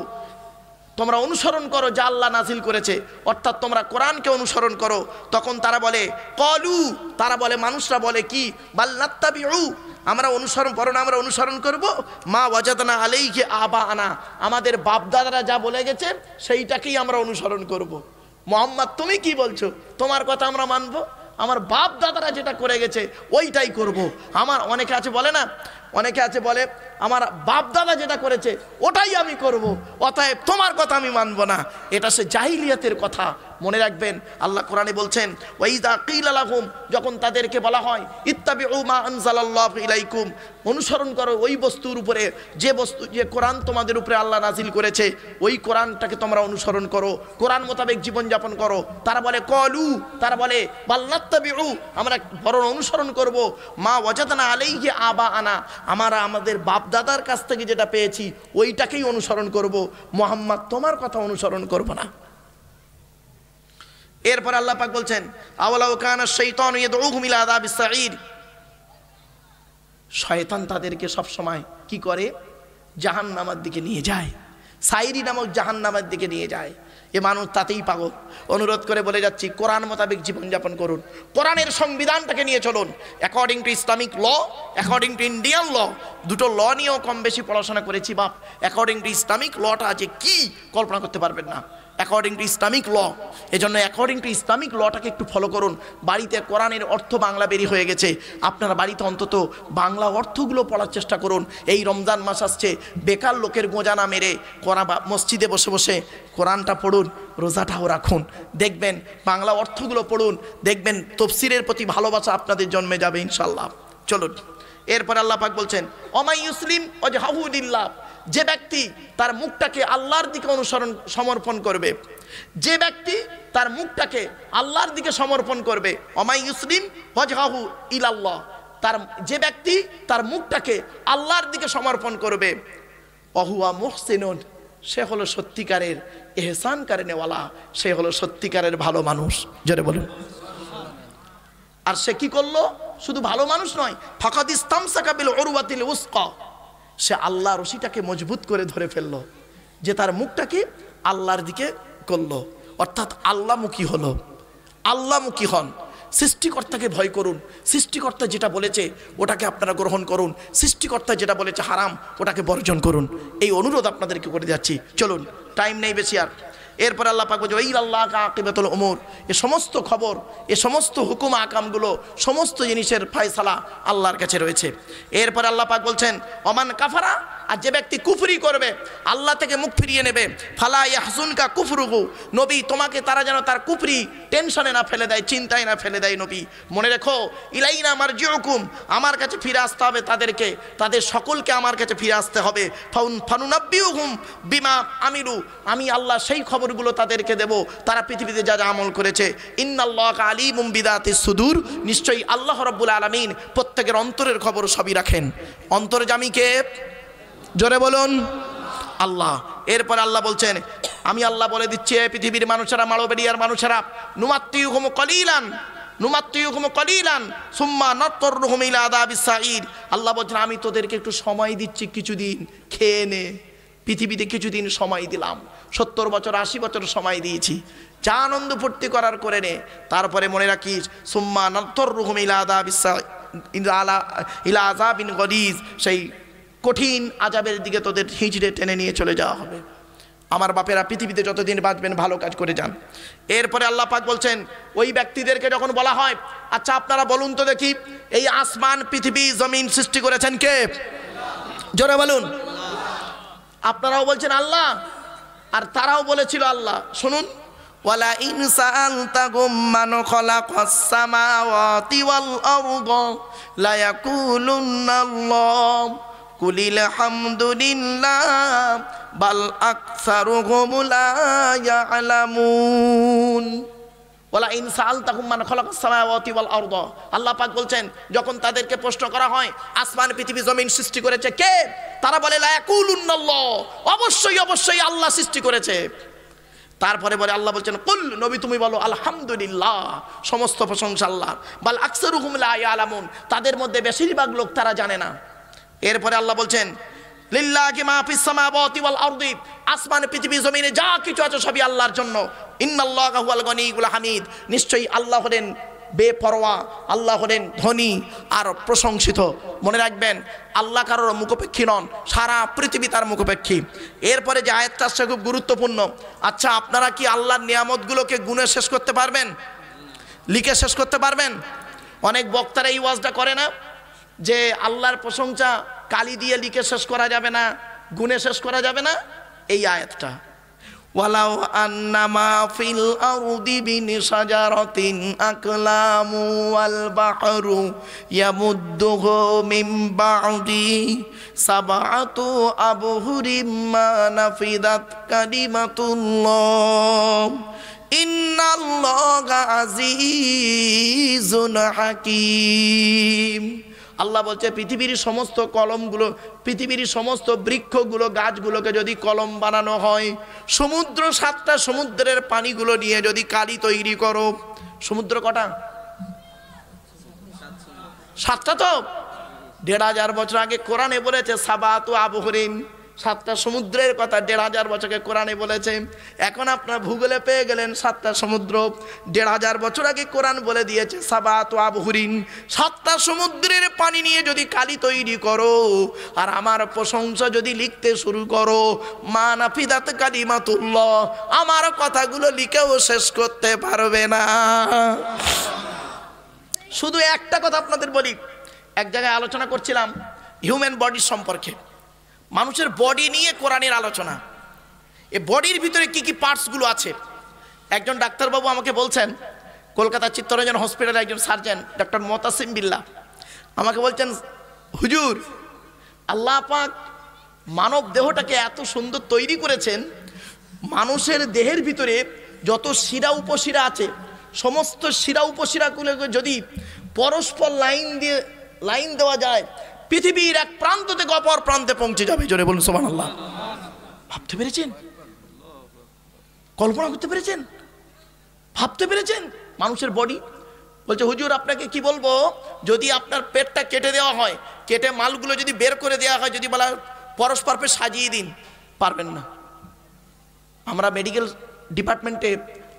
তোমরা অনুসরণ করো যা আল্লাহ নাজিল করেছে, অর্থাৎ তোমরা কোরআনকে অনুসরণ করো, তখন তারা বলে ক্বালু, তারা বলে, মানুষরা বলে কি, বাল নাত্তাবিউ, আমরা অনুসরণ করো না, আমরা অনুসরণ করব মা ওয়াজাদনা আলাইহি আবাআনা, আমাদের বাপ দাদারা যা বলে গেছে সেইটাকেই আমরা অনুসরণ করব। মোহাম্মদ তুমি কি বলছো? তোমার কথা আমরা মানবো, আমার বাপ দাদারা যেটা করে গেছে ওইটাই করব। আমার অনেকে আছে বলে না, অনেকে আছে বলে আমার বাপ দাদা যেটা করেছে ওটাই আমি করব, অতএব তোমার কথা আমি মানব না। এটা সে জাহিলিয়াতের কথা, মনে রাখবেন। আল্লাহ কোরআনে বলছেন ওয়াইযা কিলা লাহুম, যখন তাদেরকে বলা হয় ইত্তাবিউ মা আনজালাল্লাহু ইলাইকুম, অনুসরণ করো ওই বস্তুর উপরে যে বস্তু, যে কোরআন তোমাদের উপরে আল্লাহ নাজিল করেছে, ওই কোরআনটাকে তোমরা অনুসরণ করো, কোরআন মোতাবেক জীবনযাপন করো। তারা বলে ক্বালু, তারা বলে বাল নাত্তাবিউ, আমরা বরং অনুসরণ করব মা ওয়াজাদনা আলাইহি আবাআনা, আমরা আমাদের বাপ দাদার কাছ থেকে যেটা পেয়েছি ওইটাকেই অনুসরণ করব, মুহাম্মদ তোমার কথা অনুসরণ করব না। এরপর আল্লাহ পাক বলছেন আওয়ালাউ কানা শাইতানু ইয়াদউহুম ইলা আযাবিস সাঈর, শয়তান তাদেরকে সব সময় কি করে? জাহান্নামের দিকে নিয়ে যায়, সাইরি নামক জাহান্নামের দিকে নিয়ে যায়। এ মানুষ তাতেই পাগল। অনুরোধ করে বলে যাচ্ছি, কোরআন মোতাবেক জীবনযাপন করুন, কোরআনের সংবিধানটাকে নিয়ে চলুন, according to Islamic law, according to Indian law. দুটো ল নিয়েও কম বেশি পড়াশোনা করেছি বাপ। অ্যাকর্ডিং টু ইসলামিক লটা আছে কি কল্পনা করতে পারবেন না, অ্যাকর্ডিং টু ইসলামিক ল। এজন্য অ্যাকর্ডিং টু ইসলামিক লটাকে একটু ফলো করুন। বাড়িতে কোরআনের অর্থ বাংলা বেরিয়ে হয়ে গেছে, আপনারা বাড়িতে অন্তত বাংলা অর্থগুলো পড়ার চেষ্টা করুন। এই রমজান মাস আসছে, বেকার লোকের গোঁজা না মেরে কোরআন মসজিদে বসে বসে কোরআনটা পড়ুন, রোজাটাও রাখুন, দেখবেন বাংলা অর্থগুলো পড়ুন, দেখবেন তফসিরের প্রতি ভালোবাসা আপনাদের জন্মে যাবে ইনশাল্লাহ। চলুন, এরপর আল্লাহ পাক বলছেন ওমাই ইউসলিম ওয়াজহাহু লিল্লাহ, যে ব্যক্তি তার মুখটাকে আল্লাহর দিকে সমর্পণ করবে, যে ব্যক্তি তার মুখটাকে আল্লাহর দিকে সমর্পণ করবে, ওমাই ইউসলিম ওয়াজহাহু ইলাল্লাহ, তার যে ব্যক্তি তার মুখটাকে আল্লাহর দিকে সমর্পণ করবে, ওহুয়া মুহসিনুন, সে হলো সত্যিকারের ইহসান কারেনেওয়ালা, সে হলো সত্যিকারের ভালো মানুষ। জোরে বলুন। আর সে কি করলো? শুধু ভালো মানুষ নয়, ফাকাদ ইসতামসাকা বিল উরওয়াতিল উসকা, সে আল্লাহ রশিটাকে মজবুত করে ধরে ফেললো, যে তার মুখটাকে আল্লাহর দিকে করলো, অর্থাৎ আল্লাহমুখী হলো। আল্লাহমুখী হন, সৃষ্টিকর্তাকে ভয় করুন, সৃষ্টিকর্তা যেটা বলেছে ওটাকে আপনারা গ্রহণ করুন, সৃষ্টিকর্তা যেটা বলেছে হারাম ওটাকে বর্জন করুন। এই অনুরোধ আপনাদেরকে করে যাচ্ছি। চলুন, টাইম নেই বেশি আর। এরপরে আল্লাহ পাক বলছে ইলাল্লাহ আকিবাতুল উমুর, এ সমস্ত খবর, এ সমস্ত হুকুম আকামগুলো, সমস্ত জিনিসের ফয়সালা আল্লাহর কাছে রয়েছে। এরপরে আল্লাহ পাক বলছেন ওমান কাফারা, আর যে ব্যক্তি কুফরি করবে, আল্লাহ থেকে মুখ ফিরিয়ে নেবে, ফালা ইয়াহজুনকা কুফরুহু, নবী তোমাকে তারা যেন তার কুফরি টেনশনে না ফেলে দেয়, চিন্তায় না ফেলে দেয়। নবী মনে রেখো ইলাইনা মারজিউকুম, আমার কাছে ফিরে আসতে হবে তাদেরকে, তাদের সকলকে আমার কাছে ফিরে আসতে হবে। ফানুনাব্বিউহুম বিমা আমিলু, আমি আল্লাহ সেই খবরগুলো তাদেরকে দেব তারা পৃথিবীতে যা যা আমল করেছে। ইন্নাল্লাহা আলিমুম বিদাতিস সুদূর, নিশ্চয়ই আল্লাহ রাব্বুল আলামিন প্রত্যেকের অন্তরের খবর সবই রাখেন। অন্তর্যামীকে জোরে বলুন আল্লাহ। এরপর আল্লাহ বলছেন আমি আল্লাহ বলে দিচ্ছি পৃথিবীর মানুষেরা, মাড়োবেড়িয়ার মানুষেরা, নুমাত্তিউহুম কলিলান, নুমাত্তিউহুম কলিলান সুম্মা নাতরুহুম ইলা আযাবিস সাঈর, আল্লাহ বলছেন আমি তোদেরকে একটু সময় দিচ্ছি, কিছুদিন খেয়ে নে। পৃথিবীতে কিছুদিন সময় দিলাম, 70 বছর 80 বছর সময় দিয়েছি, যা আনন্দ ফুর্তি করার করে নে। তারপরে মনে রাখিস সুম্মা নাতরুহুম ইলা আযাবিস সাঈর, ইলা আযাবিন গলিজ, সেই কঠিন আযাবের দিকে তোদের হিঁচড়ে টেনে নিয়ে চলে যাওয়া হবে। আমার বাপেরা পৃথিবীতে যতদিন বাঁচবেন ভালো কাজ করে যান। এরপরে আল্লাহ পাক বলছেন ওই ব্যক্তিদেরকে যখন বলা হয় আচ্ছা আপনারা বলুন তো দেখি এই আসমান পৃথিবী জমিন সৃষ্টি করেছেন কে? জোরে বলুন। আপনারাও বলছেন আল্লাহ, আর তারাও বলেছিল আল্লাহ। শুনুন, ওয়ালা ইন সাআলতাহুম মান খালাকাস সামাওয়াতি ওয়াল আরদা লা ইয়াকুলুন্না আল্লাহ কুলিল হামদুলিল্লাহ বাল আকসারুহুম লা ইয়ালামুন। ওয়ালা ইন সাআলতাহুম মান খালাকাস সামাওয়াতি ওয়াল আরদা, আল্লাহ পাক বলছেন যখন তাদেরকে প্রশ্ন করা হয় আসমান পৃথিবী জমিন সৃষ্টি করেছে কে, তারা বলে লা ইয়াকুলুন্না আল্লাহ, অবশ্যই অবশ্যই আল্লাহ সৃষ্টি করেছে। তারপরে বলে আল্লাহ বলছেন কুল, নবী তুমি বলো আলহামদুলিল্লাহ, সমস্ত প্রশংসা আল্লাহ, বাল আকসারুহুম লা ইয়ালামুন, তাদের মধ্যে বেশিরভাগ লোক তারা জানে না। এরপরে আল্লাহ বলছেন লিল্লাহি মা ফিস সামাওয়াতি ওয়াল আরদি, আসমান পৃথিবী জমিনে যা কিছু আছে সবই আল্লাহর জন্য। ইন্নাল্লাহা হুয়াল গনিয়ুল হামিদ, নিশ্চয়ই আল্লাহ হলেন বেপরোয়া, আল্লাহ হলেন ধনী আর প্রশংসিত। মনে রাখবেন আল্লাহ কারোর মুখাপেক্ষী নন, সারা পৃথিবী তার মুখাপেক্ষী। এরপরে যে আয়াতটা আসছে খুব গুরুত্বপূর্ণ। আচ্ছা আপনারা কি আল্লাহর নিয়ামতগুলোকে গুণে শেষ করতে পারবেন, লিখে শেষ করতে পারবেন? অনেক বক্তারা এই ওয়াজটা করে না যে আল্লাহর প্রশংসা কালি দিয়ে লিখে শেষ করা যাবে না, গুণে শেষ করা যাবে না। এই আয়াতটা ওয়ালাউ আন্নামা ফিল আরদি বিন শাজারাতিন আকলামু ওয়াল বাহরু ইয়ামুদ্দুহু মিন বা'দি সাবআতু আবহুরিম মা নাফিদাত কালিমাতুল্লাহ ইন্নাল্লাহা আজিজুন হাকীম। আল্লাহ বলছে পৃথিবীর সমস্ত কলমগুলো, পৃথিবীর সমস্ত বৃক্ষগুলো গাছগুলোকে যদি কলম বানানো হয়, সমুদ্র 7টা সমুদ্রের পানিগুলো নিয়ে যদি কালি তৈরি করো, সমুদ্র কটা? 7টা। তো 1500 বছর আগে কোরআনে বলেছে সাবাতু আবহরিন, 7টা সমুদ্রের কথা 1500 বছর আগে কোরআনে বলেছে। এখন আপনারা ভূগোলে পেয়ে গেলেন 7টা সমুদ্র, 1500 বছর আগে কোরআন বলে দিয়েছে সাবাতু আবহরিন। 7টা সমুদ্রের পানি নিয়ে যদি কালি তৈরি করো আর আমার প্রশংসা যদি লিখতে শুরু করো, মা নাফিদাত কালিমাতুল্লাহ, আমার কথাগুলো লিখেও শেষ করতে পারবে না। শুধু একটা কথা আপনাদের বলি, এক জায়গায় আলোচনা করছিলাম হিউম্যান বডি সম্পর্কে, মানুষের বডি নিয়ে কোরআনের আলোচনা। এই বডির ভিতরে কি কি পার্টসগুলো আছে, একজন ডাক্তারবাবু আমাকে বলছেন, কলকাতা চিত্তরঞ্জন হসপিটালে একজন সার্জন ডক্টর মোতাসিম বিল্লাহ আমাকে বলছেন হুজুর আল্লাহ পাক মানব দেহটাকে এত সুন্দর তৈরি করেছেন, মানুষের দেহের ভিতরে যত শিরা উপশিরা আছে সমস্ত শিরা উপশিরাগুলোকে যদি পরস্পর লাইন দেওয়া যায়, পৃথিবীর এক প্রান্ত থেকে অপর প্রান্তে পৌঁছে যাবে। জোরে বলুন সুবহানাল্লাহ। ভাবতে পেরেছেন? কল্পনা করতে পেরেছেন? ভাবতে পেরেছেন? মানুষের বডি। বলছে হুজুর আপনাকে কি বলবো, যদি আপনার পেটটা কেটে দেওয়া হয়, কেটে মালগুলো যদি বের করে দেওয়া হয়, যদি বলা পরস্পর সাজিয়ে দিন, পারবেন না। আমরা মেডিকেল ডিপার্টমেন্টে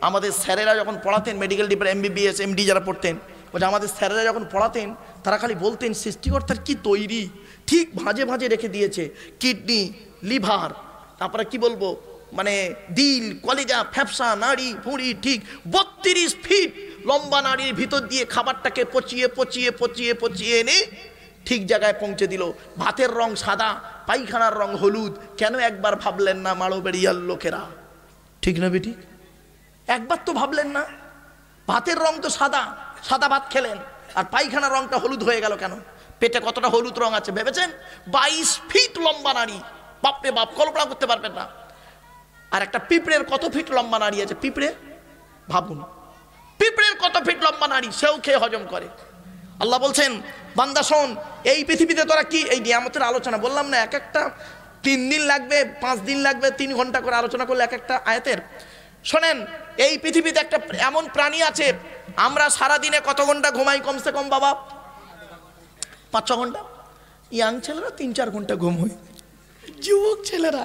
আমাদের স্যারেরা যখন পড়াতেন, মেডিকেল ডিপার্টমেন্ট MBBS MD যারা পড়তেন, বলছে আমাদের স্যারেরা যখন পড়াতেন তারা খালি বলতেন সৃষ্টিকর্তার কি তৈরি, ঠিক ভাঁজে ভাঁজে রেখে দিয়েছে, কিডনি, লিভার, তারপরে কি বলবো মানে দিল, কলিজা, ফ্যাপসা, নাড়ি ভুঁড়ি ঠিক 32 ফিট লম্বা নাড়ির ভিতর দিয়ে খাবারটাকে পচিয়ে পচিয়ে পচিয়ে পচিয়ে এনে ঠিক জায়গায় পৌঁছে দিল। ভাতের রং সাদা, পায়খানার রং হলুদ। কেন একবার ভাবলেন না মাড়োবেড়িয়ার লোকেরা? ঠিক না বেটি? একবার তো ভাবলেন না? ভাতের রং তো সাদা, সাদা ভাত খেলেন, আর পায়খানার রংটা হলুদ হয়ে গেল কেন? পেটে কতটা হলুদ রং আছে ভেবেছেন? 22 ফিট লম্বা নাড়ি, বাপরে বাপ, কল্পনা করতে পারবেন না। আর একটা পিঁপড়ের কত ফিট লম্বা নাড়ি আছে? পিঁপড়ে ভাবুন, পিঁপড়ের কত ফিট লম্বা নাড়ি, সেও খেয়ে হজম করে। আল্লাহ বলছেন, বান্দা শোন, এই পৃথিবীতে তোরা কি, এই নিয়ামতের আলোচনা বললাম না, এক একটা 3 দিন লাগবে, 5 দিন লাগবে, 3 ঘন্টা করে আলোচনা করলে এক একটা আয়াতের। শোনেন, এই পৃথিবীতে একটা এমন প্রাণী আছে, আমরা সারাদিনে কত ঘন্টা ঘুমাই কমসে কম বাবা? 5-6 ঘন্টা। ইয়াং ছেলেরা 3-4 ঘন্টা ঘুম হয়। যুবক ছেলেরা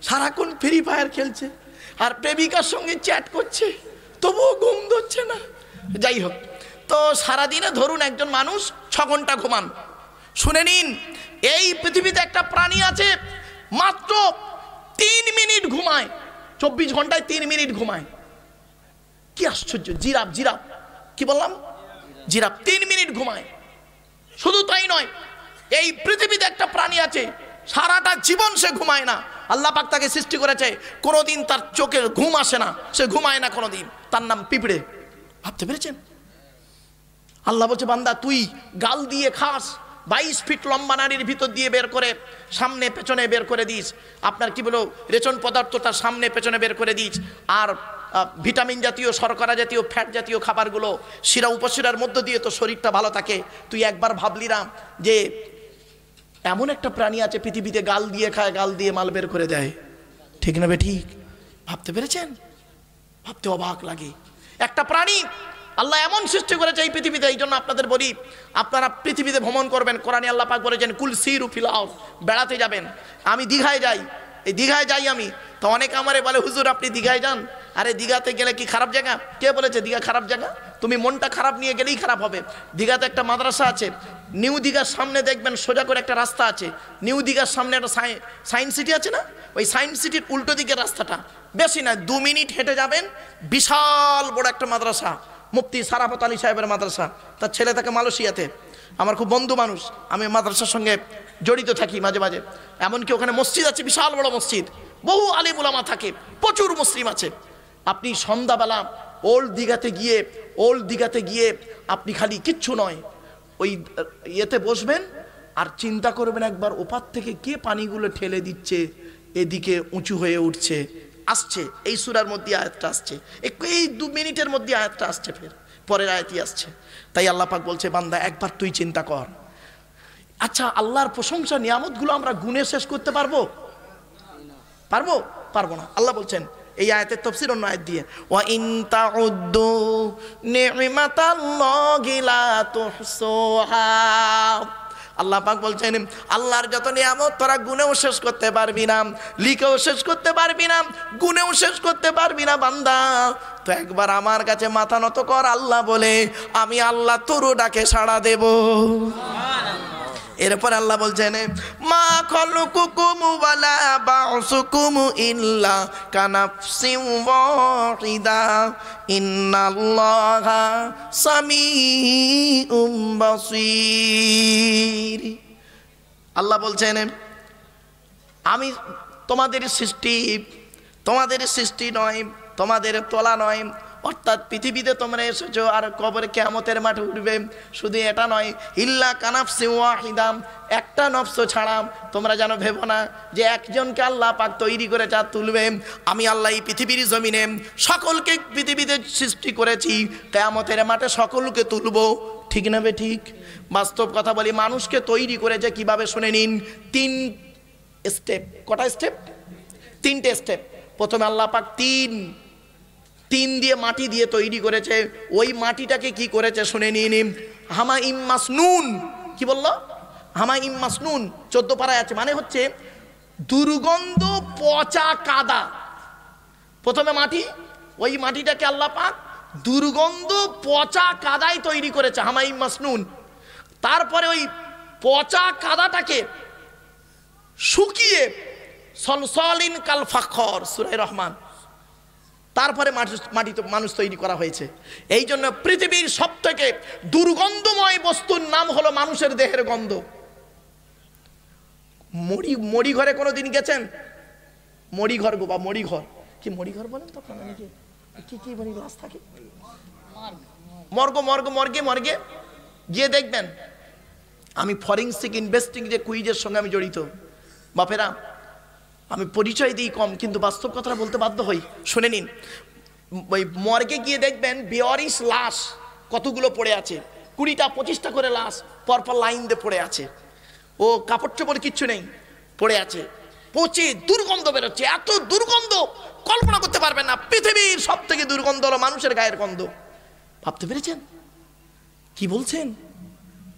সারাক্ষণ ফ্রি ফায়ার খেলছে আর প্রেমিকার সঙ্গে চ্যাট করছে, তবুও ঘুম ধরছে না। যাই হোক, তো সারাদিনে ধরুন একজন মানুষ 6 ঘন্টা ঘুমান। শুনে নিন, এই পৃথিবীতে একটা প্রাণী আছে মাত্র 3 মিনিট ঘুমায়। 24 ঘন্টায় 3 মিনিট ঘুমায়। কি আশ্চর্য! জিরাফ, জিরাফ, কি বললাম? জিরাফ 3 মিনিট ঘুমায়। শুধু তাই নয়, এই পৃথিবীতে একটা প্রাণী আছে সারাটা জীবন সে ঘুমায় না। আল্লাহ পাক তাকে সৃষ্টি করেছে, কোনোদিন তার চোখের ঘুম আসে না, সে ঘুমায় না কোনোদিন। তার নাম পিঁপড়ে। ভাবতে পেরেছেন? আল্লাহ বলছে, বান্দা তুই গাল দিয়ে খাস, 22 ফিট লম্বা নাড়ির ভিতর দিয়ে বের করে সামনে পেছনে বের করে দিস। আপনার কি বলো, রেচন পদার্থটা সামনে পেছনে বের করে দিস। আর ভিটামিন জাতীয়, শর্করা জাতীয়, ফ্যাট জাতীয় খাবারগুলো শিরা উপশিরার মধ্য দিয়ে তো শরীরটা ভালো থাকে। তুই একবার ভাবলি না যে এমন একটা প্রাণী আছে পৃথিবীতে গাল দিয়ে খায়, গাল দিয়ে মাল বের করে দেয়? ঠিক না বে ঠিক? ভাবতে পেরেছেন? ভাবতে অবাক লাগে। একটা প্রাণী আল্লাহ এমন সৃষ্টি করেছে এই পৃথিবীতে। এই জন্য আপনাদের বলি, আপনারা পৃথিবীতে ভ্রমণ করবেন, কোরআনে আল্লাহ পাক বলেছেন কুল সিরু ফিল আরদ, বেড়াতে যাবেন। আমি দীঘায় যাই, এই দীঘায় যাই আমি, তো অনেকে আমারে বলে, হুজুর আপনি দীঘায় যান? আরে দীঘাতে গেলে কি খারাপ জায়গা? কে বলেছে দীঘা খারাপ জায়গা? তুমি মনটা খারাপ নিয়ে গেলেই খারাপ হবে। দীঘাতে একটা মাদ্রাসা আছে, নিউ দীঘার সামনে দেখবেন সোজা করে একটা রাস্তা আছে। নিউ দীঘার সামনে একটা সায়েন্স সিটি আছে না, ওই সায়েন্স সিটির উল্টো দিকের রাস্তাটা, বেশি না 2 মিনিট হেঁটে যাবেন, বিশাল বড় একটা মাদ্রাসা, মুফতি সারাফত আলী সাহেবের মাদ্রাসা। তার ছেলে থাকে মালয়েশিয়াতে, আমার খুব বন্ধু মানুষ, আমি মাদ্রাসার সঙ্গে জড়িত থাকি মাঝে মাঝে। এমনকি ওখানে মসজিদ আছে, বিশাল বড় মসজিদ, বহু আলিম উলামা থাকে, প্রচুর মুসলিম আছে। আপনি সন্ধ্যাবেলা ওল্ড দীঘাতে গিয়ে আপনি খালি কিচ্ছু নয়, ওই ইয়েতে বসবেন আর চিন্তা করবেন একবার ওপার থেকে কে পানিগুলো ঠেলে দিচ্ছে, এদিকে উঁচু হয়ে উঠছে, আসছে। এই সূরার মধ্যে আয়াতটা আসছে, এই 2 মিনিটের মধ্যে আয়াতটা আসছে, ফের পরের আয়াতই আসছে। তাই আল্লাহ পাক বলছে, বান্দা একবার তুই চিন্তা কর। আচ্ছা, আল্লাহর প্রশংসা নিয়ামতগুলো আমরা গুণে শেষ করতে পারবো? পারবো না। আল্লাহ বলছেন এই আয়াতের তাফসীর অন্য আয়াত দিয়ে, ওয়া ইন তাউদ্দু নি'মাতাল্লাহি লা তুহসুহা। আল্লাহ পাক বলছেন, আল্লাহর যত নিয়ামত তোরা গুনেও শেষ করতে পারবি না, লিখেও শেষ করতে পারবি না, গুনেও শেষ করতে পারবি না। বান্দা তো একবার আমার কাছে মাথা নত কর, আল্লাহ বলে, আমি আল্লাহ তোর ডাকে সাড়া দেব। এরপর আল্লাহ বলছেন, মা খালুকুকুম ওয়ালা বাউসুকুম ইল্লা কানাফসিন ওয়াহিদা ইন্নাল্লাহা সামিউম বাসীর। আল্লাহ বলছেন, আমি তোমাদের সৃষ্টি নয়, তোমাদের তোলা নয়। অর্থাৎ পৃথিবীতে তোমরা এসেছো আর কবরে কিয়ামতের মাঠে উঠবে। শুধু এটা নয়, ইল্লা কানাফসিন ওয়াহিদা, একটা নফস ছাড়া। তোমরা যেন ভেবো না যে একজনকে আল্লাহ পাক তৈরি করে যা তুলবে। আমি আল্লাহ এই পৃথিবীর জমিনে সকলকে পৃথিবীতে সৃষ্টি করেছি, কিয়ামতের মাঠে সকলকে তুলবো। ঠিক না বে ঠিক? বাস্তব কথা বলি, মানুষকে তৈরি করেছে কিভাবে শুনে নিন। 3 স্টেপ। কটা স্টেপ? 3টে স্টেপ। প্রথমে আল্লাহ পাক তিন দিয়ে মাটি দিয়ে তৈরি করেছে। ওই মাটিটাকে কি করেছে শুনে নিন, হামাইম মাসনুন। কি বললো? হামাইম মাসনুন 14 পারায় আছে, মানে হচ্ছে দুর্গন্ধ পচা কাদা। প্রথমে মাটি, ওই মাটিটাকে আল্লাহ পাক দুর্গন্ধ পচা কাদায় তৈরি করেছে, হামাইম মাসনুন। তারপরে ওই পচা কাদাটাকে শুকিয়ে সলসলিন কাল ফাখর, সূরা রহমান। তারপরে মাটিতে মানুষ তৈরি করা হয়েছে। এই জন্য পৃথিবীর সব থেকে দুর্গন্ধময় বস্তুর নাম হলো মানুষের দেহের গন্ধ। মরি ঘরে কোনোদিন গেছেন? মরি ঘর গো, বা মরি ঘর কি, মরি ঘর বলেন তো আপনারা নাকি? কি কি মরি গ্লাস থাকে, মর্গে গিয়ে দেখবেন। আমি ফরেনসিক ইনভেস্টিং যে কুইজের সঙ্গে আমি জড়িত, বাপেরা আমি পরিচয় দিই কম, কিন্তু বাস্তব কথাটা বলতে বাধ্য হই। শুনে নিন, ওই মর্গে গিয়ে দেখবেন বেওয়ারিশ লাশ কতগুলো পড়ে আছে, 20টা 25টা করে লাশ পরপর লাইন দিয়ে পড়ে আছে। ও কাপড় চোপড় কিচ্ছু নেই, পড়ে আছে, পচে দুর্গন্ধ বেরোচ্ছে। এত দুর্গন্ধ কল্পনা করতে পারবেন না। পৃথিবীর সব থেকে দুর্গন্ধ হলো মানুষের গায়ের গন্ধ। ভাবতে পেরেছেন কি বলছেন?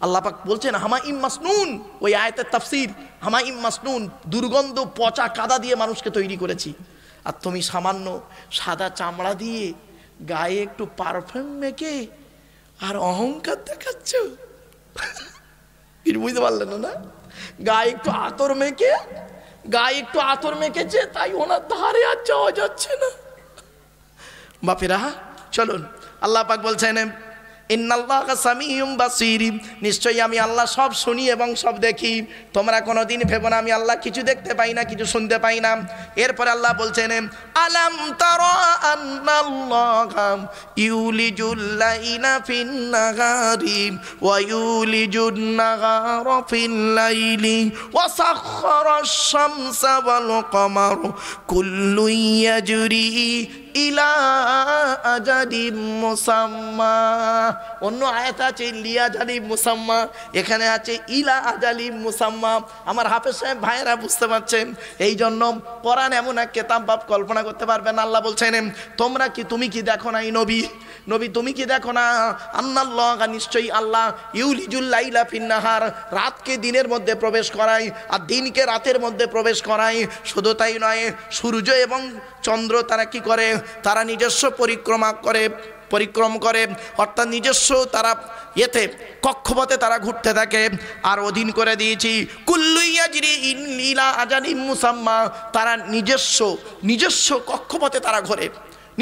আল্লাহ পাক বলছেন হামাইম মাসনুন, ওই আয়াতের তাফসীর হামাইম মাসনুন, দুর্গন্ধ পচা কাদা দিয়ে মানুষকে তৈরি করেছি। আর তুমি সামান্য সাদা চামড়া দিয়ে গায়ে একটু পারফিউম মেখে আর অহংকার দেখাচ্ছ। বুঝতে পারলেন না? গায়ে একটু আতর মেখেছে, তাই ওনার ধারে আর যাওয়া যাচ্ছে না। বাপেরা চলুন, আল্লাহ পাক বলছেন ইন্নাল্লাহা সামিউম বাসীর, নিশ্চয়ই আমি আল্লাহ সব শুনি এবং সব দেখি। তোমরা কোনোদিন ভেবো না আমি আল্লাহ কিছু দেখতে পাই না, কিছু শুনতে পাই না। এরপরে আল্লাহ বলছেন আলাম তারা আন্নাল্লাহা ইউলিজুল লাইলা ফিন নাহারি ওয়া ইউলিজুন নাহারা ফিল লাইলি ওয়া সাখখারাশ শামসা ওয়াল কমার কুল্লুন ইয়াজরি ইলা আজালিম মুসাম্মা। অন্য আয়াত আছে লিয়া আজালিম মুসাম্মা, এখানে আছে ইলা আজালিম মুসাম্মা। আমার হাফেজ সাহেব ভাইয়েরা বুঝতে পারছেন? এই জন্য কোরআন এমন এক কিতাব, বাপ কল্পনা করতে পারবেন। আল্লাহ বলছেন তুমি কি দেখো না, এই নবী তুমি কি দেখো না, আন্নাল্লাহা নিশ্চয়ই আল্লাহ ইউলিজুল লাইলা ফিন নাহার, রাতকে দিনের মধ্যে প্রবেশ করায় আর দিনকে রাতের মধ্যে প্রবেশ করায়। শুধু তাই নয়, সূর্য এবং চন্দ্র তারা কি করে, তারা নিজস্ব পরিক্রম করে, অর্থাৎ নিজস্ব তারা এতে কক্ষপথে তারা ঘুরতে থাকে। আর অধীন করে দিয়েছি কুল্লু ইয়াজরি ইলা আজালিম মুসাম্মা, তারা নিজস্ব কক্ষপথে তারা ঘোরে,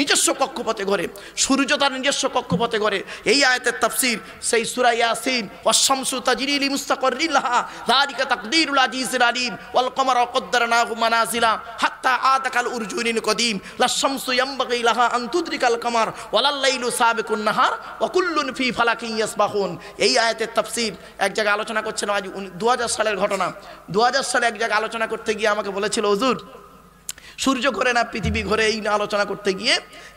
নিজস্ব কক্ষপথে ঘরে। সূর্য তার নিজস্ব কক্ষপথে ঘরে। এই আয়াতের তাফসীর সেই সূরা ইয়াসিন ওয়াশ-শামসু তাজরি লিমুস্তাকাররিন লাহা যালিকা তাকদীরুল আজিজিল আলীম ওয়াল কমারা কদ্দারনাহু মানাজিলা হাত্তা আদাকাল উরজুনিন কদিম লাশ-শামসু ইয়ামবাগি লাহা আন তুদরিকাল কমার ওয়ালাল লাইলু সাবিকুন নাহার ওয়া কুল্লুন ফি ফালাকিন ইয়াসবাহুন। এই আয়াতের তাফসীর এক জায়গায় আলোচনা করছিলাম, আজ 2000 সালের ঘটনা। 2000 সালে এক জায়গায় আলোচনা করতে গিয়ে আমাকে বলেছিল হুজুর সূর্য ঘোরে না পৃথিবী ঘোরে, এই আলোচনা করতে গিয়ে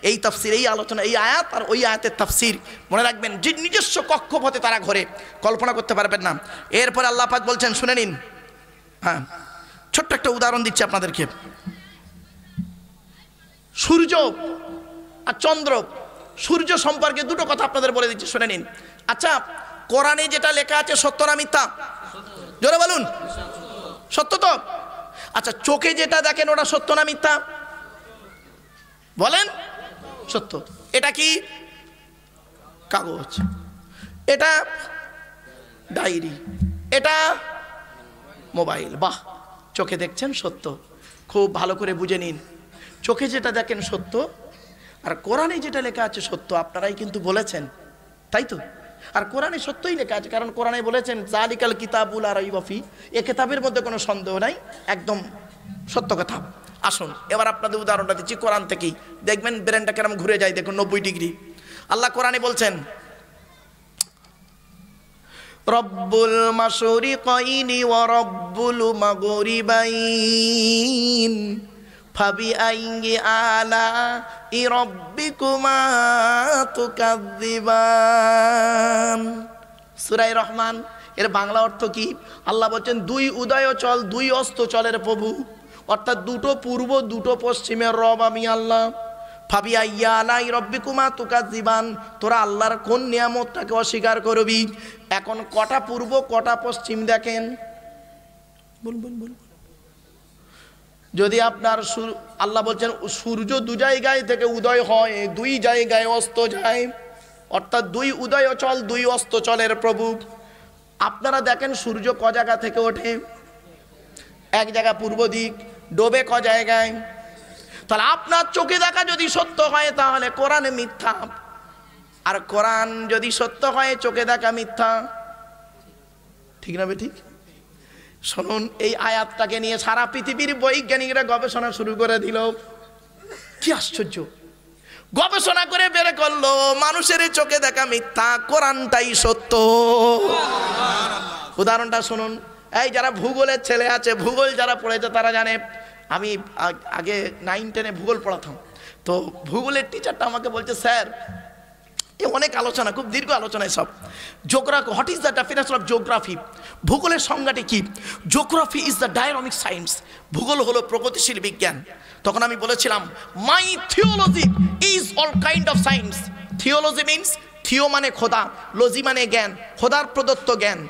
এই তাফসীর, এই আলোচনা, এই আয়াত আর ওই আয়াতের তাফসীর মনে রাখবেন। যে নিজস্ব কক্ষপথে তারা ঘোরে, কল্পনা করতে পারবেন না। এরপর আল্লাহ পাক বলছেন, শুনে নিন। হ্যাঁ, ছোট্ট একটা উদাহরণ দিচ্ছি আপনাদেরকে। সূর্য আর চন্দ্র, সূর্য সম্পর্কে দুটো কথা আপনাদের বলে দিচ্ছি, শুনে নিন। আচ্ছা, কোরআনে যেটা লেখা আছে সত্য না মিথ্যা? জোরে বলুন। সত্য তো? আচ্ছা, চোখে যেটা দেখেন ওটা সত্য না মিথ্যা? বলেন। সত্য। এটা কি? কাগজ। এটা ডায়েরি। এটা মোবাইল। বাহ, চোখে দেখছেন সত্য। খুব ভালো করে বুঝে নিন, চোখে যেটা দেখেন সত্য, আর কোরআনে যেটা লেখা আছে সত্য। আপনারাই কিন্তু বলেছেন, তাই তো? আর কোরআনে সত্যই লেখা আছে, কারণ কোরআনে বলেছেন জালিকাল কিতাবুল লা রাইবা ফি, এই কিতাবের মধ্যে কোনো সন্দেহ নাই, একদম সত্য কথা। আসুন এবার আপনাদের উদাহরণটা দিচ্ছি কোরআন থেকেই, দেখবেন ব্রেনটা কেরম ঘুরে যায়। দেখুন 90 ডিগ্রি। আল্লাহ কোরআনে বলছেন রব্বুল মাশরিকাইনি ওয়া রব্বুল মাগরিবাইন ফাবিআইয়ি আলাই রাব্বিকুমা তুকাযযিবান। সূরা রহমান এর বাংলা অর্থ কি? আল্লাহ বলছেন দুই উদয়চল, দুই অস্তচলের প্রভু, অর্থাৎ দুটো পূর্ব দুটো পশ্চিমের রব আমি আল্লাহ। ফাবিআইয়ি আলাই রাব্বিকুমা তুকাযযিবান, তোরা আল্লাহর কোন নিয়ামতটাকে অস্বীকার করবি? এখন কটা পূর্ব কটা পশ্চিম দেখেন, বল। যদি আপনার আল্লাহ বলছেন সূর্য দু জায়গায় থেকে উদয় হয়, দুই জায়গায় অস্ত যায়, অর্থাৎ দুই উদয়চল দুই অস্তচলের প্রভু। আপনারা দেখেন সূর্য ক জায়গা থেকে ওঠে? এক জায়গা পূর্ব দিক, ডোবে ক জায়গায়? তাহলে আপনার চোখে দেখা যদি সত্য হয় তাহলে কোরআন মিথ্যা, আর কোরআন যদি সত্য হয় চোখে দেখা মিথ্যা। ঠিক না ঠিক? শুনুন, এই আয়াতটাকে নিয়ে সারা পৃথিবীর বৈজ্ঞানিকরা গবেষণা শুরু করে দিল। কি আশ্চর্য! গবেষণা করে বের করলো মানুষের চোখে দেখা মিথ্যা, কোরআনটাই সত্য। উদাহরণটা শুনুন, এই যারা ভূগোলের ছেলে আছে, ভূগোল যারা পড়েছে তারা জানে, আমি আগে 9-10-এ ভূগোল পড়াতাম, তো ভূগোলের টিচারটা আমাকে বলছে, স্যার অনেক আলোচনা, খুব দীর্ঘ আলোচনায় সব geography, what is the definition of geography, ভূগোলের সংজ্ঞাটি কি? Geography is the dynamic science, ভূগোল হলো প্রগতিশীল বিজ্ঞান। তখন আমি বলেছিলাম, my theology is all kind of science. Theology means, theo মানে খোদা, লজি মানে জ্ঞান, খোদার প্রদত্ত জ্ঞান।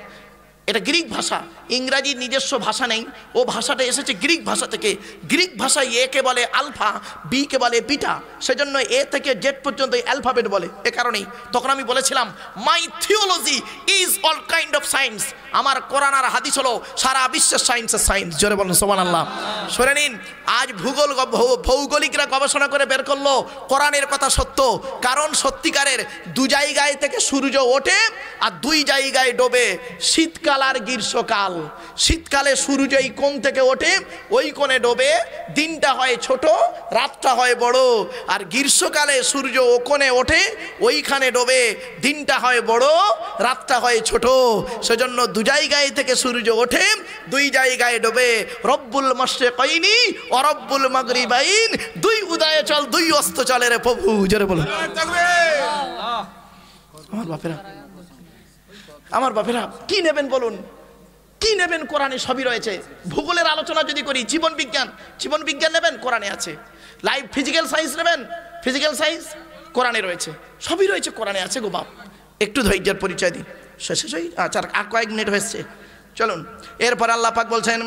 এটা গ্রিক ভাষা, ইংরাজির নিজস্ব ভাষা নেই, ও ভাষাটা এসেছে গ্রিক ভাষা থেকে। গ্রিক ভাষায় এ কে বলে আলফা, বি কে বলে বিটা, সেজন্য এ থেকে জেড পর্যন্ত অ্যালফাবেট বলে, এ কারণেই। তখন আমি বলেছিলাম, my theology is all kind of science, আমার কোরআন আর হাদিস হলো সারা বিশ্বের সায়েন্সের সায়েন্স। জোরে বলুন সুবহানাল্লাহ। শুনে নিন, আজ ভৌগোলিকরা গবেষণা করে বের করলো কোরআনের কথা সত্য, কারণ সত্যিকারের দু জায়গায় থেকে সূর্য ওঠে আর দুই জায়গায় ডোবে, শীতকাল আর গ্রীষ্মকাল। শীতকালে সূর্য এই কোণ থেকে ওঠে, ওই কোণে ডোবে, দিনটা হয় ছোট, রাতটা হয় বড়। আর গ্রীষ্মকালে সূর্য ও কোণে ওঠে, ওইখানে ডোবে, দিনটা হয় বড়, রাতটা হয় ছোট। সেজন্য দু জায়গায় থেকে সূর্য ওঠে, দুই জায়গায় ডোবে। রব্বুল মাশরিকাইনি ও রব্বুল মাগরিবাইন, দুই উদয়ে চল, দুই অস্ত চলে রে প্রভু। জোরে বলুন। আমার বাপেরা কি নেবেন বলুন, কি নেবেন? কোরআনে সবই রয়েছে। ভূগোলের আলোচনা যদি করি, জীবন বিজ্ঞান, জীবন বিজ্ঞান নেবেন, কোরআনে আছে। লাইফ ফিজিক্যাল সায়েন্স নেবেন, ফিজিক্যাল সায়েন্স কোরআনে রয়েছে, সবই রয়েছে, কোরআনে আছে গো বাপ। একটু ধৈর্যের পরিচয় দিন, শেষ হই। আচ্ছা, আর কয়েক মিনিট হয়েছে, চলুন। এরপর আল্লাহ পাক বলছেন,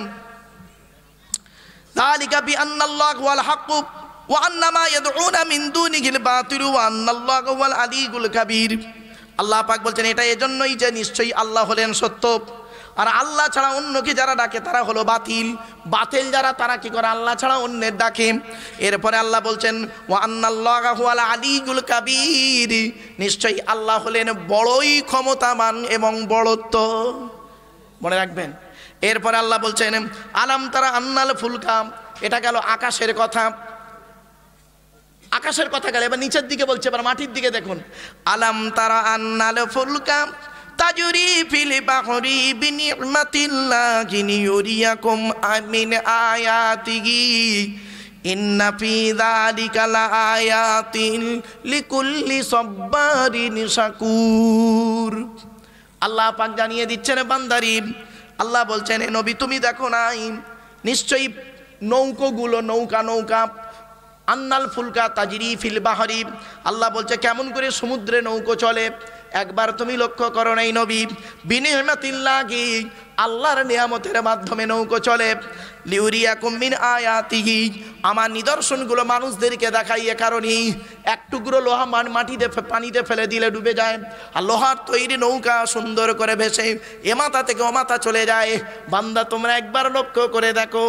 যালিকা বিআন্নাল্লাহু ওয়াল হাক্কু ওয়া আন্না মা ইয়াদউনা মিন দুনিহিল বাতিলু ওয়া আন্নাল্লাহু ওয়াল আলিয়্যুল কাবীর। আল্লাহ পাক বলছেন, এটা এজন্যই যে নিশ্চয়ই আল্লাহ হলেন সত্য, আর আল্লাহ ছাড়া অন্যকে যারা ডাকে তারা হলো বাতিল। বাতিল যারা, তারা কি করে? আল্লাহ ছাড়া অন্যের ডাকে। এরপরে আল্লাহ বলছেন, ওয়া আন্নাল্লাহু ওয়াল আলিয়্যুল কাবীর, নিশ্চয়ই আল্লাহ হলেন বড়ই ক্ষমতাবান এবং বড়ত্ব। মনে রাখবেন। এরপরে আল্লাহ বলছেন, আলাম তারা আন্নাল ফুলকা, এটা গেল আকাশের কথা, আকাশের কথা গেল। এবার নিচের দিকে বলছে, এবার মাটির দিকে দেখুন। আলাম তারা আন্নাল ফুলকা তাজরি ফিল বাহরি বিনিমাতিল্লাহি লিয়ুরিয়াকুম মিন আয়াতিহি ইন্না ফি যালিকা লাআয়াতিন লিকুল্লি সাব্বারিন শাকুর। আল্লাহ পাক জানিয়ে দিচ্ছেন বান্দারি, আল্লাহ বলছেন, এ নবী তুমি দেখো নাই, নিশ্চয়ই নৌকোগুলো, নৌকা নৌকা, আন্নাল ফুলকা তাজরি ফিল বাহরি, আল্লাহ বলছে কেমন করে সমুদ্রে নৌকো চলে। একবার তুমি লক্ষ্য করো নাই নবী, বিনিমাতিল্লাহি, আল্লাহর নিয়ামতের মাধ্যমে নৌকো চলে। লিউরিয়াকুম মিন আয়াতিহি, আমার নিদর্শনগুলো মানুষদেরকে দেখাই, এ কারণেই এক টুকরো লোহা মাটিতে পানিতে ফেলে দিলে ডুবে যায়, আর লোহার তৈরি নৌকা সুন্দর করে ভেসে এ মাথা থেকে ও মাথা চলে যায়। বান্দা তোমরা একবার লক্ষ্য করে দেখো,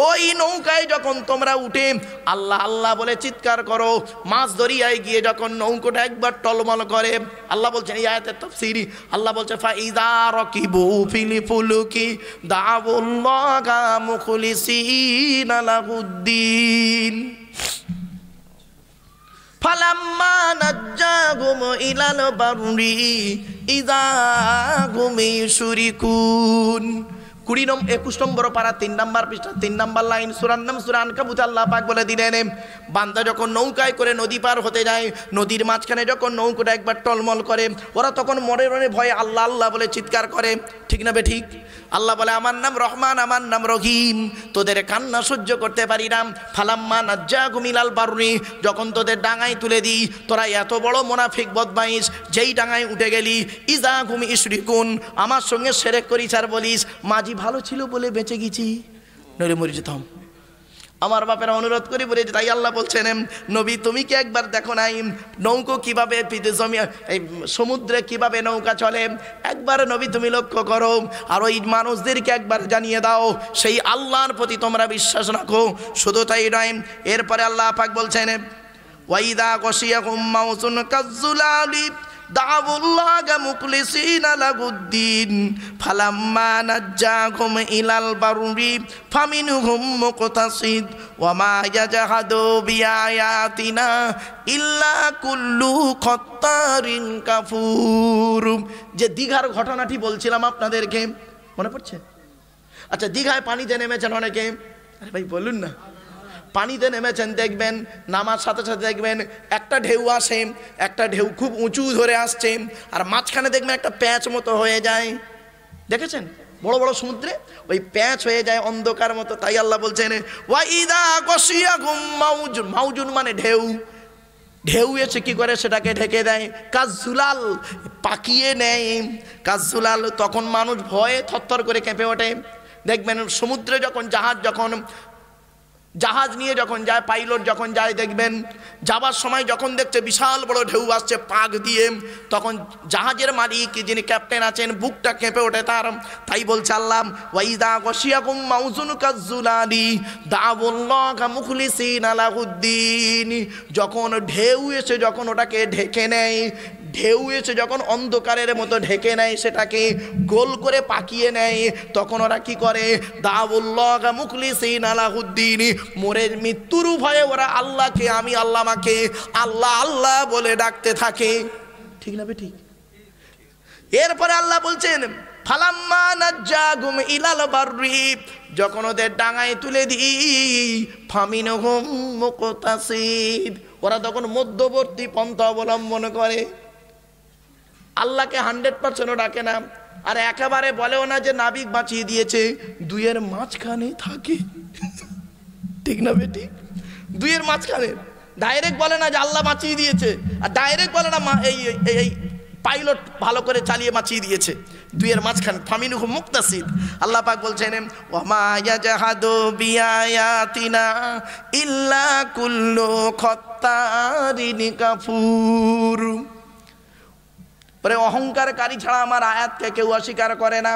ওই নৌকায় যখন তোমরা উঠে আল্লাহ আল্লাহ বলে চিৎকার করো, মাছ দরিয়ায় গিয়ে যখন নৌকোটা একবার টলমল করে, আল্লাহ বলছেন এই আয়াতের তাফসীর, আল্লাহ বলছে ফাইযা রাকিবু ফিল ফুলকি দাউল্লাহা মুখলিসিনা লাহুদ্দিন ফালাম্মা নাজ্জাহুম ইলাল বাররি ইযা হুম ইউশরিকুন। 21 নম্বর পারা 3 নম্বর পৃষ্ঠা 3 নম্বর লাইন, সূরার নাম সূরা আনকাবুত। আল্লাহ পাক বলে দিলেন, বান্দা যখন নৌকায় করে নদী পার হতে যায়, নদীর মাঝখানে যখন নৌকাটা একবার টলমল করে, ওরা তখন মনে মনে ভয়ে আল্লাহ আল্লাহ বলে চিৎকার করে। ঠিক না বে ঠিক? আল্লাহ বলে আমার নাম রহমান, আমার নাম রহিম, তোদের কান্না সহ্য করতে পারি না। ফালাম্মা নাজ্জাহুম ইলাল বাররি, যখন তোদের ডাঙায় তুলে দিই, তোরা এত বড় মুনাফিক বদমাইশ, যেই ডাঙায় উঠে গেলি, ইযা হুম ইউশরিকুন, আমার সঙ্গে শিরক করিস আর বলিস মাঝি ভালো ছিল বলে বেঁচে গেছি, নইলে মরে যেতাম। আমার বাপেরা অনুরোধ করি বলে, তাই আল্লাহ বলছেন নবী তুমি কি একবার দেখো নাই নৌকো কিভাবে জমি এই সমুদ্রে কিভাবে নৌকা চলে, একবার নবী তুমি লক্ষ্য করো আর ওই মানুষদেরকে একবার জানিয়ে দাও সেই আল্লাহর প্রতি তোমরা বিশ্বাস রাখো। শুধু তাই নয়, এরপরে আল্লাহ পাক বলছেন ওয়াইদা গশিয়াকুম মাউজুন কাজ্জুলালি দাউল্লাহা মুখলিসিনা লাহুদ্দিন ফালাম্মা নাজ্জাকুম ইলাল বাররি ফামিনহুম মুকতাসিদ ওয়া মা ইয়াজহাদু বিআয়াতিনা ইল্লা কুল্লু খাত্তারিন কাফুর। যে দীঘার ঘটনাটি বলছিলাম আপনাদেরকে, মনে পড়ছে? আচ্ছা, দীঘায় পানিতে নেমেছেন অনেকে? আরে ভাই বলুন না। পানিতে নেমেছেন, দেখবেন নামার সাথে সাথে দেখবেন একটা ঢেউ আসে, একটা ঢেউ খুব উঁচু ধরে আসছে, আর মাঝখানে দেখবেন একটা প্যাঁচ মতো হয়ে যায়। দেখেছেন বড় বড় সমুদ্রে ওই প্যাঁচ হয়ে যায় অন্ধকার মতো। তাই আল্লাহ বলছেন ওয়াইদা গশিয়াকুম মাউজুন, মাউজুন মানে ঢেউ, ঢেউ এসে কি করে সেটাকে ঢেকে দেয়, কাজ্জুলাল পাকিয়ে নেয়, কাজ্জুলাল। তখন মানুষ ভয়ে থরথর করে কেঁপে ওঠে। দেখবেন সমুদ্রে যখন জাহাজ নিয়ে যখন যায়, পাইলট যখন যায়, দেখবেন যাবার সময় যখন দেখছে বিশাল বড় ঢেউ আসছে পাক দিয়ে, তখন জাহাজের মালিক যিনি ক্যাপ্টেন আছেন বুকটা কেঁপে ওঠে তার। তাই বলছে আল্লাহ ওয়াইদা গশিয়াকুম মাউজুন কাজ্জুলানি দাউল্লাহা মুখলিসিনা লাহুদ্দিন, যখন ঢেউ এসে যখন ওটাকে ঢেকে নেয়, ঢেউ এসে যখন অন্ধকারের মতো ঢেকে নেয়, সেটাকে গোল করে পাকিয়ে নেয়, তখন ওরা কি করে দাউল্লাহা মুখলিসিনা লাহুদ্দিন, মরে মৃত্যুর ভয়ে ওরা আল্লাহকে আমি আল্লাহ মাকে আল্লাহ আল্লাহ বলে ডাকতে থাকে। ঠিক না বেঠিক? এরপরে আল্লাহ বলছেন ফালাম্মা নাজ্জাকুম ইলাল বাররি, যখন ওদের ডাঙায় তুলে দিই ফামিনহুম মুকতাসিদ, ওরা তখন মধ্যবর্তী পন্থা অবলম্বন করে, আল্লাহকে 100% ডাকে না, আর একেবারে বলেও না যে নাবিক বাঁচিয়ে দিয়েছে, দুইয়ের মাঝখানে থাকে। ঠিক না বেটি? দুইয়ের মাঝখানে ডাইরেক্ট বলে না যে আল্লাহ বাঁচিয়ে দিয়েছে, আর ডাইরেক্ট বলে না এই পাইলট ভালো করে চালিয়ে বাঁচিয়ে দিয়েছে, দুইয়ের মাঝখানে ফামিনহুম মুকতাসিদ। আল্লাহ পাক বলছেন ওয়া মা ইয়াজহাদু বিআয়াতিনা ইল্লা কুল্লু খাত্তারিন কাফুর। অহংকারকারী ছাড়া আমার আয়াতকে কেউ অস্বীকার করে না।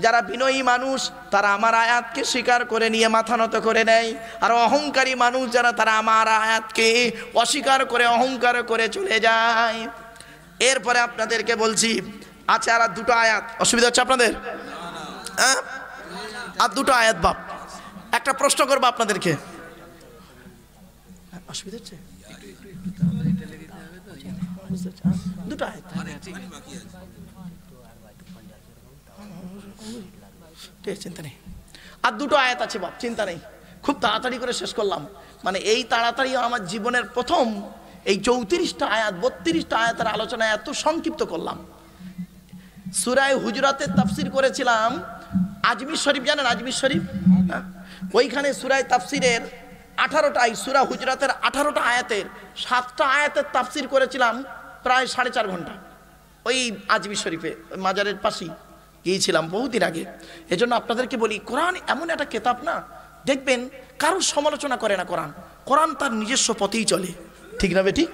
যারা বিনয়ী মানুষ তারা আমার আয়াতকে স্বীকার করে নিয়ে মাথা নত করে নেয়, আর অহংকারী মানুষ যারা তারা আমার আয়াতকে অস্বীকার করে অহংকার করে চলে যায়। এরপরে আপনাদেরকে বলছি, আচ্ছা আর দুটো আয়াত, অসুবিধা হচ্ছে আপনাদের? হ্যাঁ, আর দুটো আয়াত বাপ, একটা প্রশ্ন করবো আপনাদেরকে, অসুবিধা হচ্ছে? দুটো আয়াত, চিন্তা নেই, আর দুটো আয়াত আছে বাপ, চিন্তা নেই, খুব তাড়াতাড়ি করে শেষ করলাম। মানে এই তাড়াতাড়ি আমার জীবনের প্রথম এই 34টা আয়াত 32টা আয়াতের আলোচনা এত সংক্ষিপ্ত করলাম। সূরা হুজুরাতের তাফসির করেছিলাম, আজমির শরীফ জানেন? আজমির শরীফ, ওইখানে সূরা তাফসিরের 18টা, সূরা হুজুরাতের 18টা আয়াতের 7টা আয়াতের তাফসির করেছিলাম প্রায় 4.5 ঘন্টা। ওই আজমির শরীফে মাজারের পাশেই গিয়েছিলাম বহুদিন আগে। এজন্য আপনাদেরকে বলি, কোরআন এমন একটা কেতাব না, দেখবেন কারোর সমালোচনা করে না কোরআন, কোরআন তার নিজস্ব পথেই চলে। ঠিক না বেঠিক?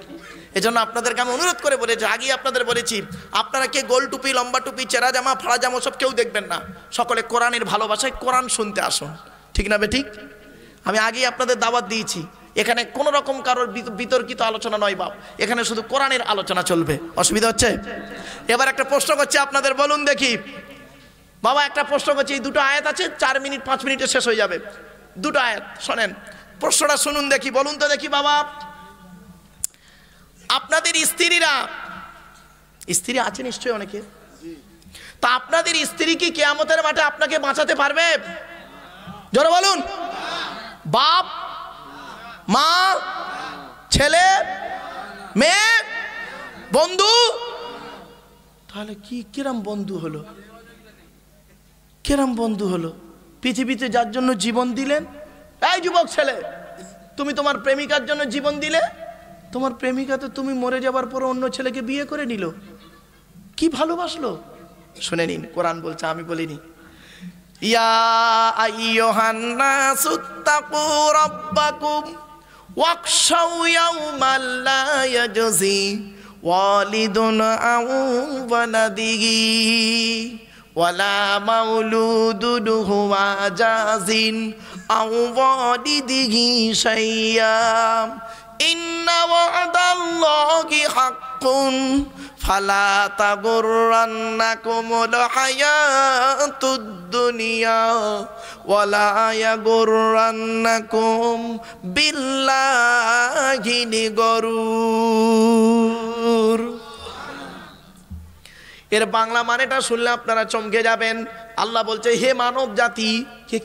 এজন্য আপনাদেরকে আমি অনুরোধ করে বলেছি, আগে আপনাদের বলেছি, আপনারা কে গোল টুপি লম্বা টুপি চেরা জামা ফাড়া জামা সব কেউ দেখবেন না, সকলে কোরআনের ভালোবাসায় কোরআন শুনতে আসুন। ঠিক না বেঠিক? আমি আগেই আপনাদের দাওয়াত দিয়েছি, এখানে কোনো রকম কারোর বিতর্কিত আলোচনা নয় বাপ, এখানে শুধু কোরআনের আলোচনা চলবে। অসুবিধা হচ্ছে? এবার একটা প্রশ্ন করছি আপনাদের, বলুন দেখি বাবা, একটা প্রশ্ন করছি, এই দুটো আয়াত আছে, 4 মিনিট 5 মিনিটে শেষ হয়ে যাবে, দুটো আয়াত শোনেন, প্রশ্নটা শুনুন দেখি, বলুন তো দেখি বাবা, আপনাদের স্ত্রীরা, স্ত্রী আছে নিশ্চয়ই অনেকে, তা আপনাদের স্ত্রী কি কিয়ামতের মাঠে আপনাকে বাঁচাতে পারবে? জোরে বলুন। বাপ, মা, ছেলে, মেয়ে, বন্ধু, তাহলে কি কিরম বন্ধু হলো? কিরম বন্ধু হলো? পৃথিবীতে যার জন্য জীবন দিলেন, এই যুবক ছেলে, তুমি তোমার প্রেমিকার জন্য জীবন দিলে, তোমার প্রেমিকা তো তুমি মরে যাবার পর অন্য ছেলেকে বিয়ে করে নিল, কি ভালোবাসলো? শুনে নিন, কোরআন বলছে, আমি বলিনি। ইয়া আইয়ুহান নাসুত্তাকু রাব্বাকুম ওয়াখশাউ ইয়াওমান লা ইয়াজজি ওয়ালিদুন আন ওয়ালাদিহি ওয়ালা মাউলুদুন হুয়া জাযিন আন ওয়ালিদিহি শাইয়্যা ইন্না ওয়া'দাল্লাহি হাক্কুন ফালা তাগুররান্নাকুমুল হায়াতুদ দুনিয়া ওয়ালা ইয়াগুররান্নাকুম বিল্লাহিল গরুর। এর বাংলা মানেটা শুনলে আপনারা চমকে যাবেন। আল্লাহ বলছে, হে মানব জাতি, কে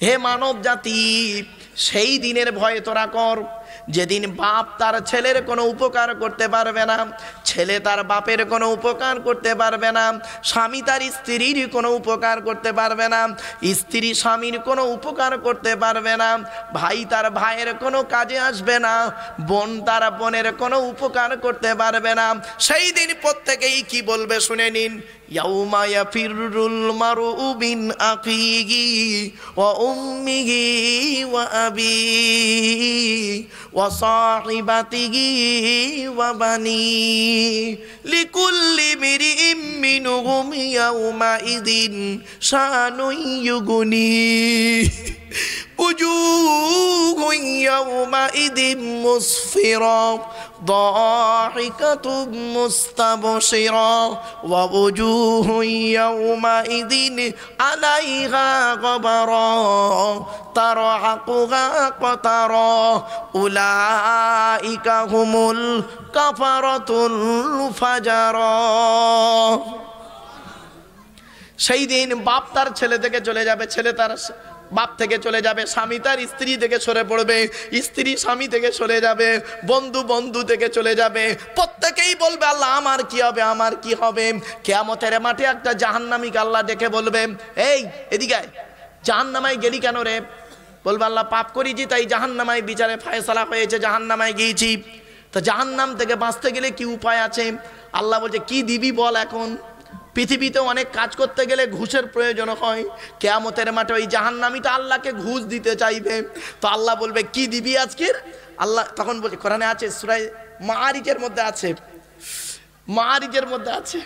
হে মানব জাতি, সেই দিনের ভয় তোরা কর যেদিন বাপ তার ছেলের কোনো উপকার করতে পারবে না, ছেলে তার বাপের কোনো উপকার করতে পারবে না, স্বামী তার স্ত্রীর কোনো উপকার করতে পারবে না, স্ত্রী স্বামীর কোনো উপকার করতে পারবে না, ভাই তার ভাইয়ের কোনো কাজে আসবে না, বোন তার বোনের কোনো উপকার করতে পারবে না। সেই দিন প্রত্যেকেই কি বলবে শুনে নিন। ইয়াউমা ইয়াফিরুল মারউ মিন আখিহি ওয়া উম্মিহি ওয়া আবিহি ওয়া সাহিবাতিহি ওয়া বানিহি লিকুল্লি মিরইম মিনহুম ইয়াউমা ইযিন শানুন ইউগনিহি উজুহুন ইয়াউমাইযিন মুসফিরা ضاحكة مستبشرة ووجوه يومئذ عليها غبرة ترهقها قترة أولئك هم الكفرة الفجرة। সেই দিন বাপ তার ছেলে থেকে চলে যাবে, ছেলে তার বাপ থেকে চলে যাবে, স্বামী তার স্ত্রী থেকে সরে পড়বে, স্ত্রী স্বামী থেকে সরে যাবে, বন্ধু বন্ধু থেকে চলে যাবে। প্রত্যেকেই বলবে, আল্লাহ আমার কি হবে, আমার কি হবে। কিয়ামতের মাঠে একটা জাহান্নামীকে আল্লাহ ডেকে বলবে, এই এদিকে আয়, জাহান্নামায় গেলি কেন রে? বলবে, আল্লাহ পাপ করেছি তাই জাহান্নামায় বিচারে ফয়সালা হয়েছে, জাহান্নামায় গিয়েছি। তো জাহান্নাম থেকে বাঁচতে গেলে কি উপায় আছে? আল্লাহ বলছে, কি দিবি বল। এখন পৃথিবীতে অনেক কাজ করতে গেলে ঘুষের প্রয়োজন হয়, কিয়ামতের মাঠে ওই জাহান্নামীটা আল্লাহকে ঘুষ দিতে চাইবে। তো আল্লাহ বলবে, কি দিবি আজকের? আল্লাহ তখন বলছে, কোরআনে আছে, সূরা মাআরিজের মধ্যে আছে, মাআরিজের মধ্যে আছে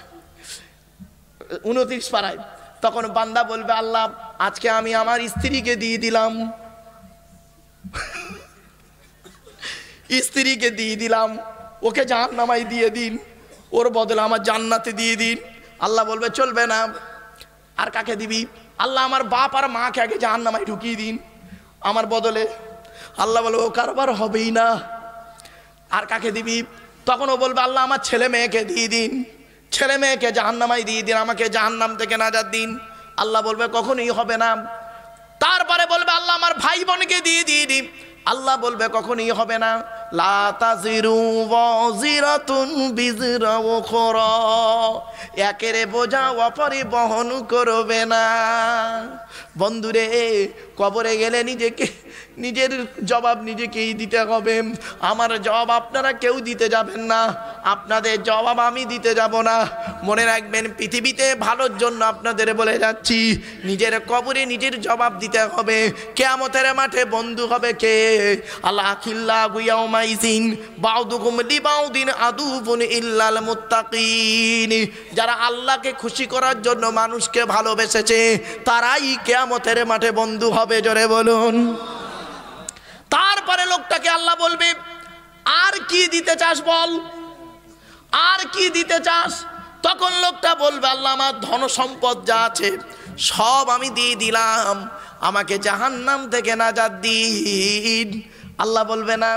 29 পারায়। তখন বান্দা বলবে, আল্লাহ আজকে আমি আমার স্ত্রীকে দিয়ে দিলাম, স্ত্রীকে দিয়ে দিলাম, ওকে জাহান্নামায় দিয়ে দিন, ওর বদলে আমার জান্নাতে দিয়ে দিন। আল্লাহ বলবে, চলবে না। আর কাকে দিবি? আল্লাহ আমার বাপ আর মাকে আগে জাহান্নামায় ঢুকিয়ে দিন আমার বদলে। আল্লাহ বলবে, ও কারবার হবেই না। আর কাকে দিবি? তখন ও বলবে, আল্লাহ আমার ছেলে মেয়েকে দিয়ে দিন, ছেলে মেয়েকে জাহান্নামায় দিয়ে দিন, আমাকে জাহান্নাম থেকে নাজাত দিন। আল্লাহ বলবে, কখনোই হবে না। তারপরে বলবে, আল্লাহ আমার ভাই বোনকে দিয়ে দিন। আল্লাহ বলবে, কখনোই হবে না। লা তাজিরু ওয়াজিরাতুন বিজরা উখরা, একের বোঝা অপরে বহন করবে না। বন্ধুরে, কবরে গেলে নিজেকে নিজের জবাব নিজেকেই দিতে হবে। আমার জবাব আপনারা কেউ দিতে যাবেন না, আপনাদের জবাব আমি দিতে যাব না। মনে রাখবেন, পৃথিবীতে ভালোর জন্য আপনাদের বলে যাচ্ছি, নিজের কবরে নিজের জবাব দিতে হবে। কিয়ামতের মাঠে বন্ধু হবে কে? আল্লাহ আখিল্লাহু ইয়াউমাইযিন বাউদুকুম লিবাউদিন আদুবুন ইল্লাল মুত্তাকিন। যারা আল্লাহকে খুশি করার জন্য মানুষকে ভালোবেসেছে, তারাই কিয়ামতের মাঠে বন্ধু হবে। জোরে বলুন। তারপরে লোকটাকে আল্লাহ বলবে, আর কি দিতে চাস বল, আর কি দিতে চাস? তখন লোকটা বলবে, আল্লাহ আমার ধন সম্পদ যা আছে সব আমি দিয়ে দিলাম, আমাকে জাহান্নাম থেকে নাজাত দিন। আল্লাহ বলবে, না,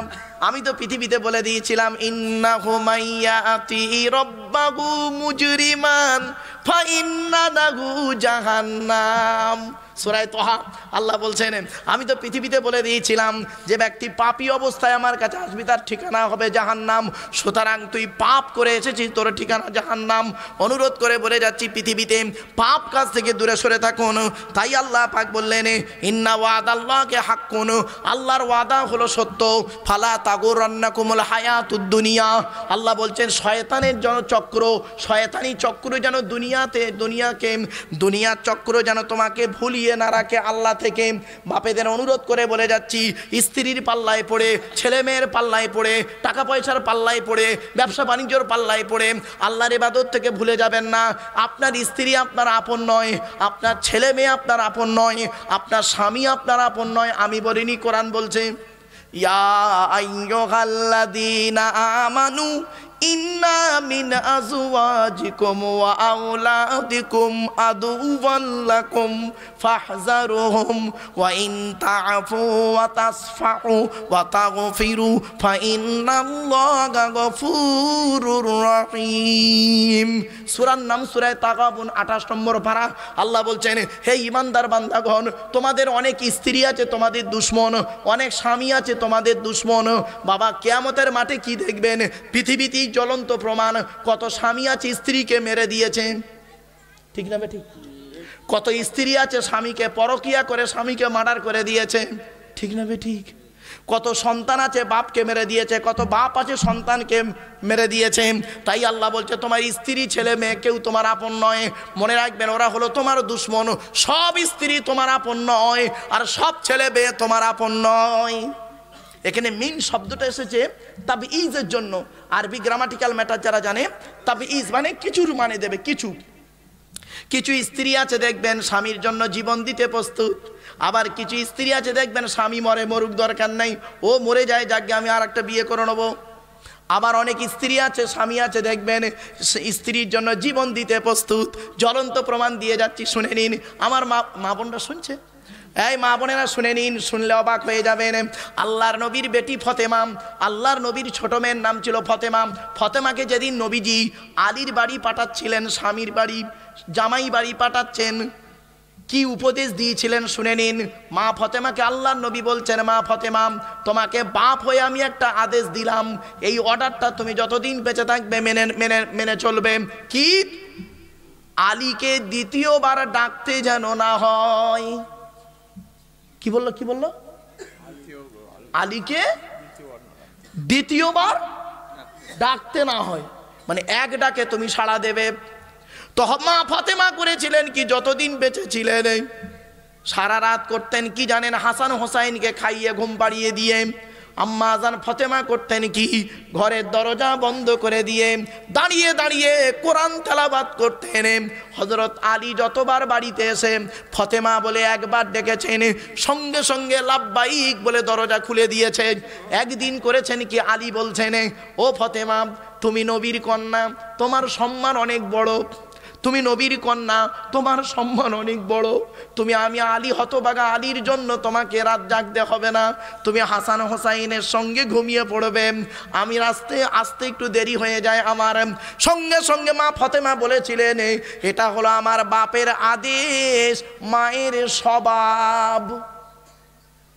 আমি তো পৃথিবীতে বলে দিয়েছিলাম, ইন্নাহু মাইয়াতি রাব্বাহু মুজরিমান ফাইন্না লাহু জাহান্নাম সূরা তোহা আল্লাহ বলছেন, আমি তো পৃথিবীতে বলে দিয়েছিলাম যে ব্যক্তি পাপী অবস্থায় আমার কাছে আসবি তার ঠিকানা হবে জাহান্নাম। সুতরাং তুই পাপ করে এসেছিস, তোর ঠিকানা জাহান্নাম। অনুরোধ করে বলে যাচ্ছি পৃথিবীতে পাপ কাজ থেকে দূরে সরে থাকুন। তাই আল্লাহ পাক বললেন, ইন্না ওয়াদাল্লাহি হাক্কুন, আল্লাহর ওয়াদা হলো সত্য। ফালা তাগুররান্নাকুমুল হায়াতুদ দুনিয়া, আল্লাহ বলছেন শয়তানের চক্র, শয়তানি চক্র যেন দুনিয়ার চক্র যেন তোমাকে ভুলিয়ে না রাখে আল্লাহ থেকে। বাপেদের অনুরোধ করে বলে যাচ্ছি, স্ত্রীর পাল্লায় পড়ে, ছেলে মেয়ের পাল্লায় পড়ে, টাকা পয়সার পাল্লায় পড়ে, ব্যবসা বাণিজ্যর পাল্লায় পড়ে আল্লাহর ইবাদত থেকে ভুলে যাবেন না। আপনার স্ত্রী আপনার আপন নয়, আপনার ছেলে মেয়ে আপনার আপন নয়, আপনার স্বামী আপনার আপন নয়। আমি বলিনি, কোরআন বলছে, ইয়া আইয়ুহাল্লাযীনা আমানু ইন্না মিন আজওয়াজিকুম ওয়া আওলাদিকুম আদুওয়াল লাকুম ফাহযারুহুম ওয়া ইন তা'ফু ওয়া তাসফাহু ওয়া তাগফিরু ফাইন্নাল্লাহা গফুরুর রহিম। সূরার নাম সূরা তাগাবুন 28 নম্বর পারা। আল্লাহ বলছেন, হে ঈমানদার বান্দাগণ, তোমাদের অনেক স্ত্রী আছে তোমাদের দুশমন, অনেক স্বামী আছে তোমাদের দুশমন। বাবা কিয়ামতের মাঠে কি দেখবেন? পৃথিবীতে জ্বলন্ত প্রমাণ, কত স্বামী আছে স্ত্রীকে মেরে দিয়েছে, ঠিক না ঠিক? কত স্ত্রী আছে স্বামীকে পরকিয়া করে স্বামীকে মার্ডার করে দিয়েছে, ঠিক না ঠিক? কত সন্তান আছে বাপকে মেরে দিয়েছে, কত বাপ আছে সন্তানকে মেরে দিয়েছে। তাই আল্লাহ বলছে, তোমার স্ত্রী ছেলে মেয়ে কেউ তোমার আপন নয়। মনে রাখবেন, ওরা হলো তোমার দুশমন। সব স্ত্রী তোমার আপন নয়, আর সব ছেলে মেয়ে তোমার আপন নয়। এখানে মিন শব্দটা এসেছে তাবঈজের জন্য। আরবি গ্রামাটিক্যাল ম্যাটার যারা জানে, তাবঈজ মানে কিছুর মানে দেবে, কিছু কিছু স্ত্রী আছে দেখবেন স্বামীর জন্য জীবন দিতে প্রস্তুত, আবার কিছু স্ত্রী আছে দেখবেন স্বামী মরে, মরুক দরকার নাই, ও মরে যায়, যাকে আমি আর একটা বিয়ে করে নেবো। আবার অনেক স্ত্রী আছে, স্বামী আছে দেখবেন স্ত্রীর জন্য জীবন দিতে প্রস্তুত। জ্বলন্ত প্রমাণ দিয়ে যাচ্ছি, শুনে নিন। আমার মা বোনরা শুনছে? এই মা বোনেরা শুনে নিন, শুনলে অবাক হয়ে যাবেন। আল্লাহর নবীর বেটি ফতেমা, আল্লাহর নবীর ছোট মেয়ের নাম ছিল ফতেমা। ফতেমাকে যেদিন নবীজি আলীর বাড়ি পাঠাচ্ছিলেন, স্বামীর বাড়ি, জামাই বাড়ি পাঠাচ্ছেন, কি উপদেশ দিয়েছিলেন শুনে নিন। মা ফতেমাকে আল্লাহর নবী বলছেন, মা ফতেমা, তোমাকে বাপ হয়ে আমি একটা আদেশ দিলাম, এই অর্ডারটা তুমি যতদিন বেঁচে থাকবে মেনে মেনে মেনে চলবে। কি? আলীকে দ্বিতীয়বার ডাকতে যেন না হয়। কি বললো? কি বললো? আলীকে দ্বিতীয়বার ডাকতে না হয়, মানে এক ডাকে তুমি সাড়া দেবে। তো মা ফাতেমা করেছিলেন কি, যতদিন বেঁচে ছিলেন সারা রাত করতেন কি জানেন? হাসান হোসাইনকে খাইয়ে ঘুম পাড়িয়ে দিয়ে আম্মা আজান ফতেমা করতেন কি, ঘরের দরজা বন্ধ করে দিয়ে দাঁড়িয়ে দাঁড়িয়ে কোরআন তেলাওয়াত করতেন। হযরত আলী যতবার বাড়িতে এসে ফতেমা বলে একবার ডেকেছেন, সঙ্গে সঙ্গে লাব্বাইক বলে দরজা খুলে দিয়েছে। একদিন করেছেন কি, আলী বলছেন, ও ফতেমা, তুমি নবীর কন্যা, তোমার সম্মান অনেক বড়, তুমি নবীর কন্যা, তোমার সম্মান অনেক বড়। আমি আলী হতবাগা আলীর জন্য তোমাকে রাত জাগতে হবে না, তুমি হাসান হোসাইনের সঙ্গে ঘুমিয়ে পড়বে। আমি আস্তে আস্তে একটু দেরি হয়ে যায় আমার। সঙ্গে সঙ্গে মা ফতেমা বলেছিলেন, এটা হলো আমার বাপের আদেশ, মায়ের স্বভাব।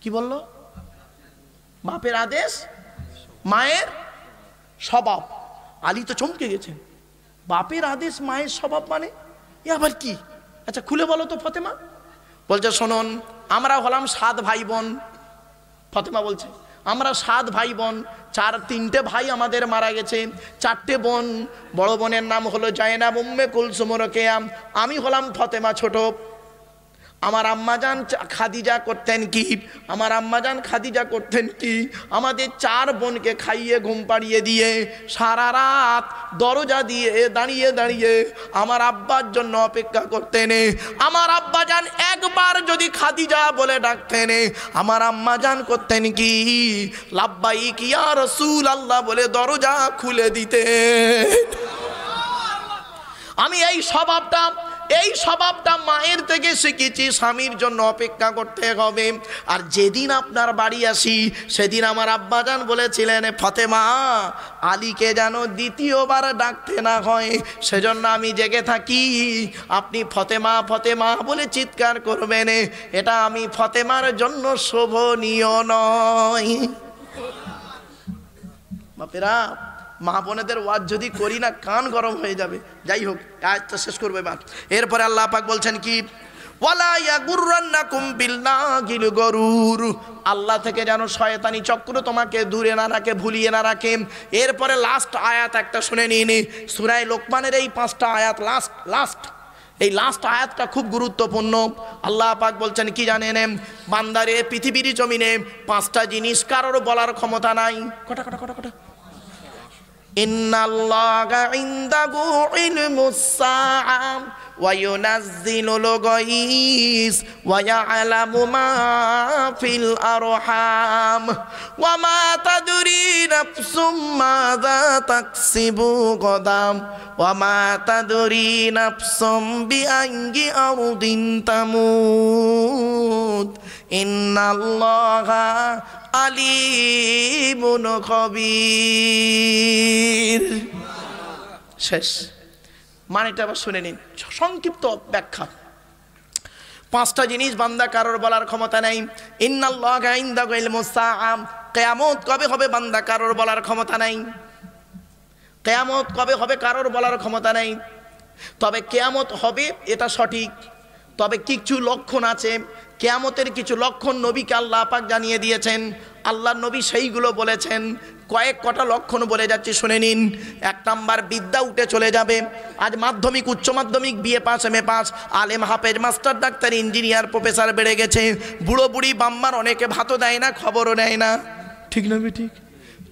কি বলল? বাপের আদেশ, মায়ের স্বভাব। আলী তো চমকে গেছেন, বাপের আদেশ মায়ের স্বভাব মানে এ আবার কি? আচ্ছা খুলে বলো তো ফতেমা। বলছে, শুনুন, আমরা হলাম 7 ভাই বোন। ফতেমা বলছে, আমরা 7 ভাই বোন, 3টে ভাই আমাদের মারা গেছে, 4টে বোন। বড় বোনের নাম হলো জায়নাব উম্মে কুলসুম রোকেয়া, আমি হলাম ফতেমা ছোট। আমার আম্মাজান খাদিজা করতেন কি, আমার আম্মাজান খাদিজা করতেন কি, আমাদের 4 বোনকে খাইয়ে ঘুম পাড়িয়ে দিয়ে সারা রাত দরজা দিয়ে দাঁড়িয়ে দাঁড়িয়ে আমার আব্বার জন্য অপেক্ষা করতেন। আমার আব্বাজান একবার যদি খাদিজা বলে ডাকতেন, আমার আম্মাজান করতেন কি, লাব্বাইক ইয়া রাসূলুল্লাহ বলে দরজা খুলে দিতেন। আমি এই স্বভাবটা এই স্বভাবটা মায়ের থেকে শিখেছি, স্বামীর জন্য অপেক্ষা করতে হবে। আর যেদিন আপনার বাড়ি আসি সেদিন আমার আব্বাজান বলেছিলেন, ফতেমা আলীকে যেন দ্বিতীয়বার ডাকতে না হয়, সেজন্য আমি জেগে থাকি। আপনি ফতেমা ফতেমা বলে চিৎকার করবেন, এটা আমি ফতেমার জন্য শোভনীয় নয়। বাপেরা, মা বোনেদের ওয়াজ যদি করি না কান গরম হয়ে যাবে। যাই হোক, আয়াতটা শেষ করবে এবার। এরপরে আল্লাহ পাক বলছেন কি, ওয়ালা ইয়াগুররান্নাকুম বিল্লাহিল গরুর, আল্লাহ থেকে যেন শয়তানি চক্র তোমাকে দূরে না রাখে, ভুলিয়ে না রাখে। এরপরে লাস্ট আয়াত একটা শুনে নিন, সূরা লোকমানের এই 5টা আয়াত, লাস্ট এই লাস্ট আয়াতটা খুব গুরুত্বপূর্ণ। আল্লাহ পাক বলছেন কি জানেন, বান্দারে পৃথিবীর জমিনে 5টা জিনিস কারোর বলার ক্ষমতা নাই। কটা কটা কটা কটা ইন্নাল্লাহা ইনদাহু ইলমুস সাআ ওয়া ইউনাজ্জিলুল গায়স ওয়া ইয়ালামু মা ফিল আরহাম ওয়া মা তাদরি নাফসুম মাযা তাকসিবু গাদাম ওয়া মা তাদরি নাফসুম বিআইয়ি আরদিন তামুত ইন্নাল্লাহা আলিমুন খবীর। শেষ। মানেটা আবার শুনে নিন, সংক্ষিপ্ত ব্যাখ্যা। 5টা জিনিস বান্দা কারোর বলার ক্ষমতা নেই। ইন্নাল্লাহা ইনদাহু ইলমুস সাআ, কিয়ামত কবে হবে বান্দা কারোর বলার ক্ষমতা নেই। কিয়ামত কবে হবে কারোর বলার ক্ষমতা নেই। তবে কিয়ামত হবে এটা সঠিক, তবে কিছু লক্ষণ আছে। কিয়ামতের কিছু লক্ষণ নবীকে আল্লাহ পাক জানিয়ে দিয়েছেন, আল্লাহর নবী সেইগুলো বলেছেন। কটা লক্ষণ বলে যাচ্ছি, শুনে নিন। 1 নাম্বার, বিদ্যা উঠে চলে যাবে। আজ মাধ্যমিক, উচ্চ মাধ্যমিক, বিএ পাস, এমএ পাস, আলেম, হাফেজ, মাস্টার, ডাক্তার, ইঞ্জিনিয়ার, প্রফেসর বেড়ে গেছে। বুড়ো বুড়ি বাম্মার অনেকে ভাতও দেয় না, খবরও নেয় না, ঠিক না ঠিক?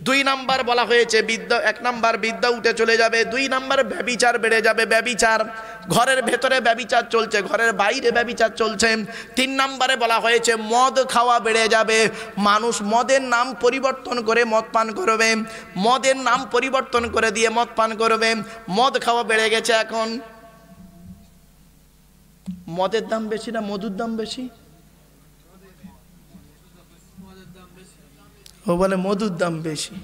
2 নাম্বার বলা হয়েছে বিদ্যা, 1 নাম্বার বিদ্যা উঠে চলে যাবে। 2 নাম্বার ব্যভিচার বেড়ে যাবে, ব্যভিচার, ঘরের ভেতরে ব্যভিচার চলছে, ঘরের বাইরে ব্যভিচার চলছে। 3 নাম্বারে বলা হয়েছে মদ খাওয়া বেড়ে যাবে, মানুষ মদের নাম পরিবর্তন করে মদ পান করবে, মদের নাম পরিবর্তন করে দিয়ে মদ পান করবে। মদ খাওয়া বেড়ে গেছে। এখন মদের দাম বেশি না মধুর দাম বেশি? ও বলে মধুর দাম বেশি।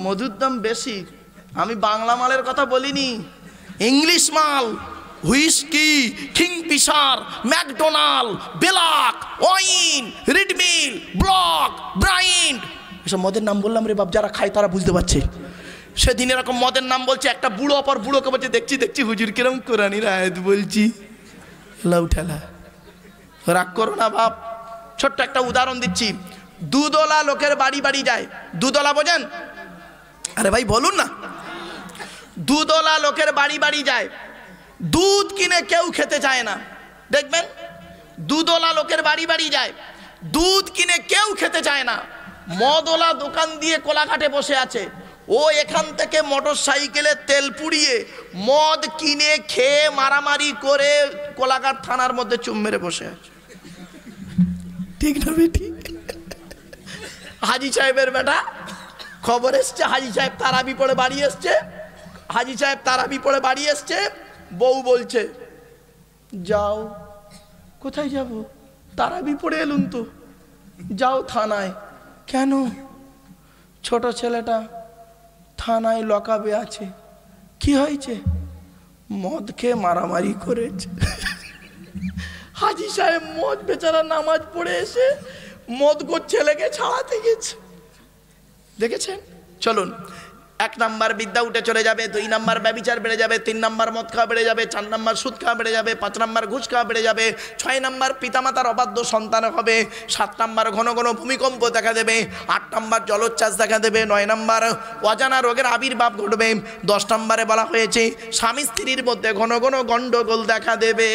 মধুর দাম বেশি। আমি বাংলা মালের কথা বলিনি, ইংলিশ মাল, হুইস্কি, কিংফিশার, ম্যাকডোনাল্ড, বেলাক, ওয়াইন, রিডমিল, ব্লক, ব্রাইন্ড, এসব মদের নাম বললাম রে বাপ, যারা খায় তারা বুঝতে পারছে। সেদিন এরকম মদের নাম বলছে, একটা বুড়ো অপর বুড়োকে বলছে, দেখছি হুজুর কিরম কোরআনির আয়াত বলছি। লাউ ঠেলা, রাগ করো না বাপ। ছোট্ট একটা উদাহরণ দিচ্ছি। দুধওয়ালা লোকের বাড়ি বাড়ি যায়। দুধওয়ালা বোঝেন? আরে ভাই বলুন না। দুধওয়ালা লোকের বাড়ি বাড়ি যায়, দুধ কিনে কেউ খেতে চায় না। দেখবেন দুধওয়ালা লোকের বাড়ি বাড়ি যায়, দুধ কিনে কেউ খেতে চায় না। মদওয়ালা দোকান দিয়ে কোলাঘাটে বসে আছে, ও এখান থেকে মোটর সাইকেলে তেল পুড়িয়ে মদ কিনে খেয়ে মারামারি করে কোলাঘাট থানার মধ্যে চুম মেরে বসে আছে, ঠিক না বেটি? হাজি সাহেবের বেটা খবর এসছে, হাজি সাহেব তারাবি পড়ে বাড়ি এসছে। হাজি সাহেব তারাবি পড়ে বাড়ি এসছে, বউ বলছে যাও। কোথায় যাব? তারাবি পড়ে এলুন তো। যাও থানায়। কেন? ছোট ছেলেটা থানায় লকআপে আছে। কি হয়েছে? মদ খেয়ে মারামারি করেছে। হাজি সাহেব মদ বেচারা নামাজ পড়ে এসে মদ গো ছেলেকে ছাড়াতে গেছে। দেখেছেন? চলুন, 1 নাম্বার বিদ্যা উঠে চলে যাবে, 2 নাম্বার ব্যভিচার বেড়ে যাবে, 3 নাম্বার মদ খাওয়া বেড়ে যাবে, 4 নাম্বার সুদ খাওয়া বেড়ে যাবে, 5 নাম্বার ঘুষ খাওয়া বেড়ে যাবে, 6 নাম্বার পিতামাতার অবাধ্য সন্তান হবে, 7 নাম্বার ঘন ঘন ভূমিকম্প দেখা দেবে, 8 নাম্বার জলোচ্ছ্বাস দেখা দেবে, 9 নাম্বার অজানা রোগের আবির্ভাব ঘটবে, 10 নাম্বারে বলা হয়েছে স্বামী স্ত্রীর মধ্যে ঘন ঘন গন্ডগোল দেখা দেবে।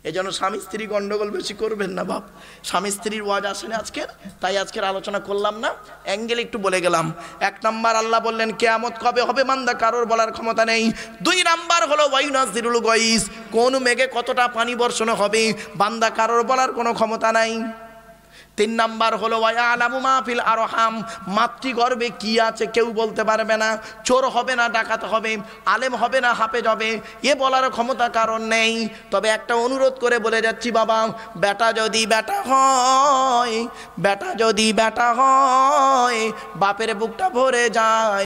এজন্য স্বামী স্ত্রী গন্ডগোল বেশি করবেন না বাপ। স্বামী স্ত্রীর ওয়াজ আসেনি আজকের, তাই আজকের আলোচনা করলাম না, অ্যাঙ্গেল একটু বলে গেলাম। 1 নাম্বার আল্লাহ বললেন কিয়ামত কবে হবে বান্দা কারোর বলার ক্ষমতা নেই। 2 নাম্বার হলো ওয়াইনাজিরুল গায়স, কোন মেঘে কতটা পানি বর্ষণ হবে বান্দা কারোর বলার কোনো ক্ষমতা নাই। তিন নাম্বার হলো ওয়ায়ালামু মা ফিল আরহাম, মাতৃগর্ভে কি আছে কেউ বলতে পারবে না। চোর হবে না ডাকাত হবে, আলেম হবে না হাফেজ হবে, এ বলার ক্ষমতা কারণ নেই। তবে একটা অনুরোধ করে বলে যাচ্ছি বাবা, বেটা যদি বেটা হয়, বেটা যদি বেটা হয়, বাপের বুকটা ভরে যায়।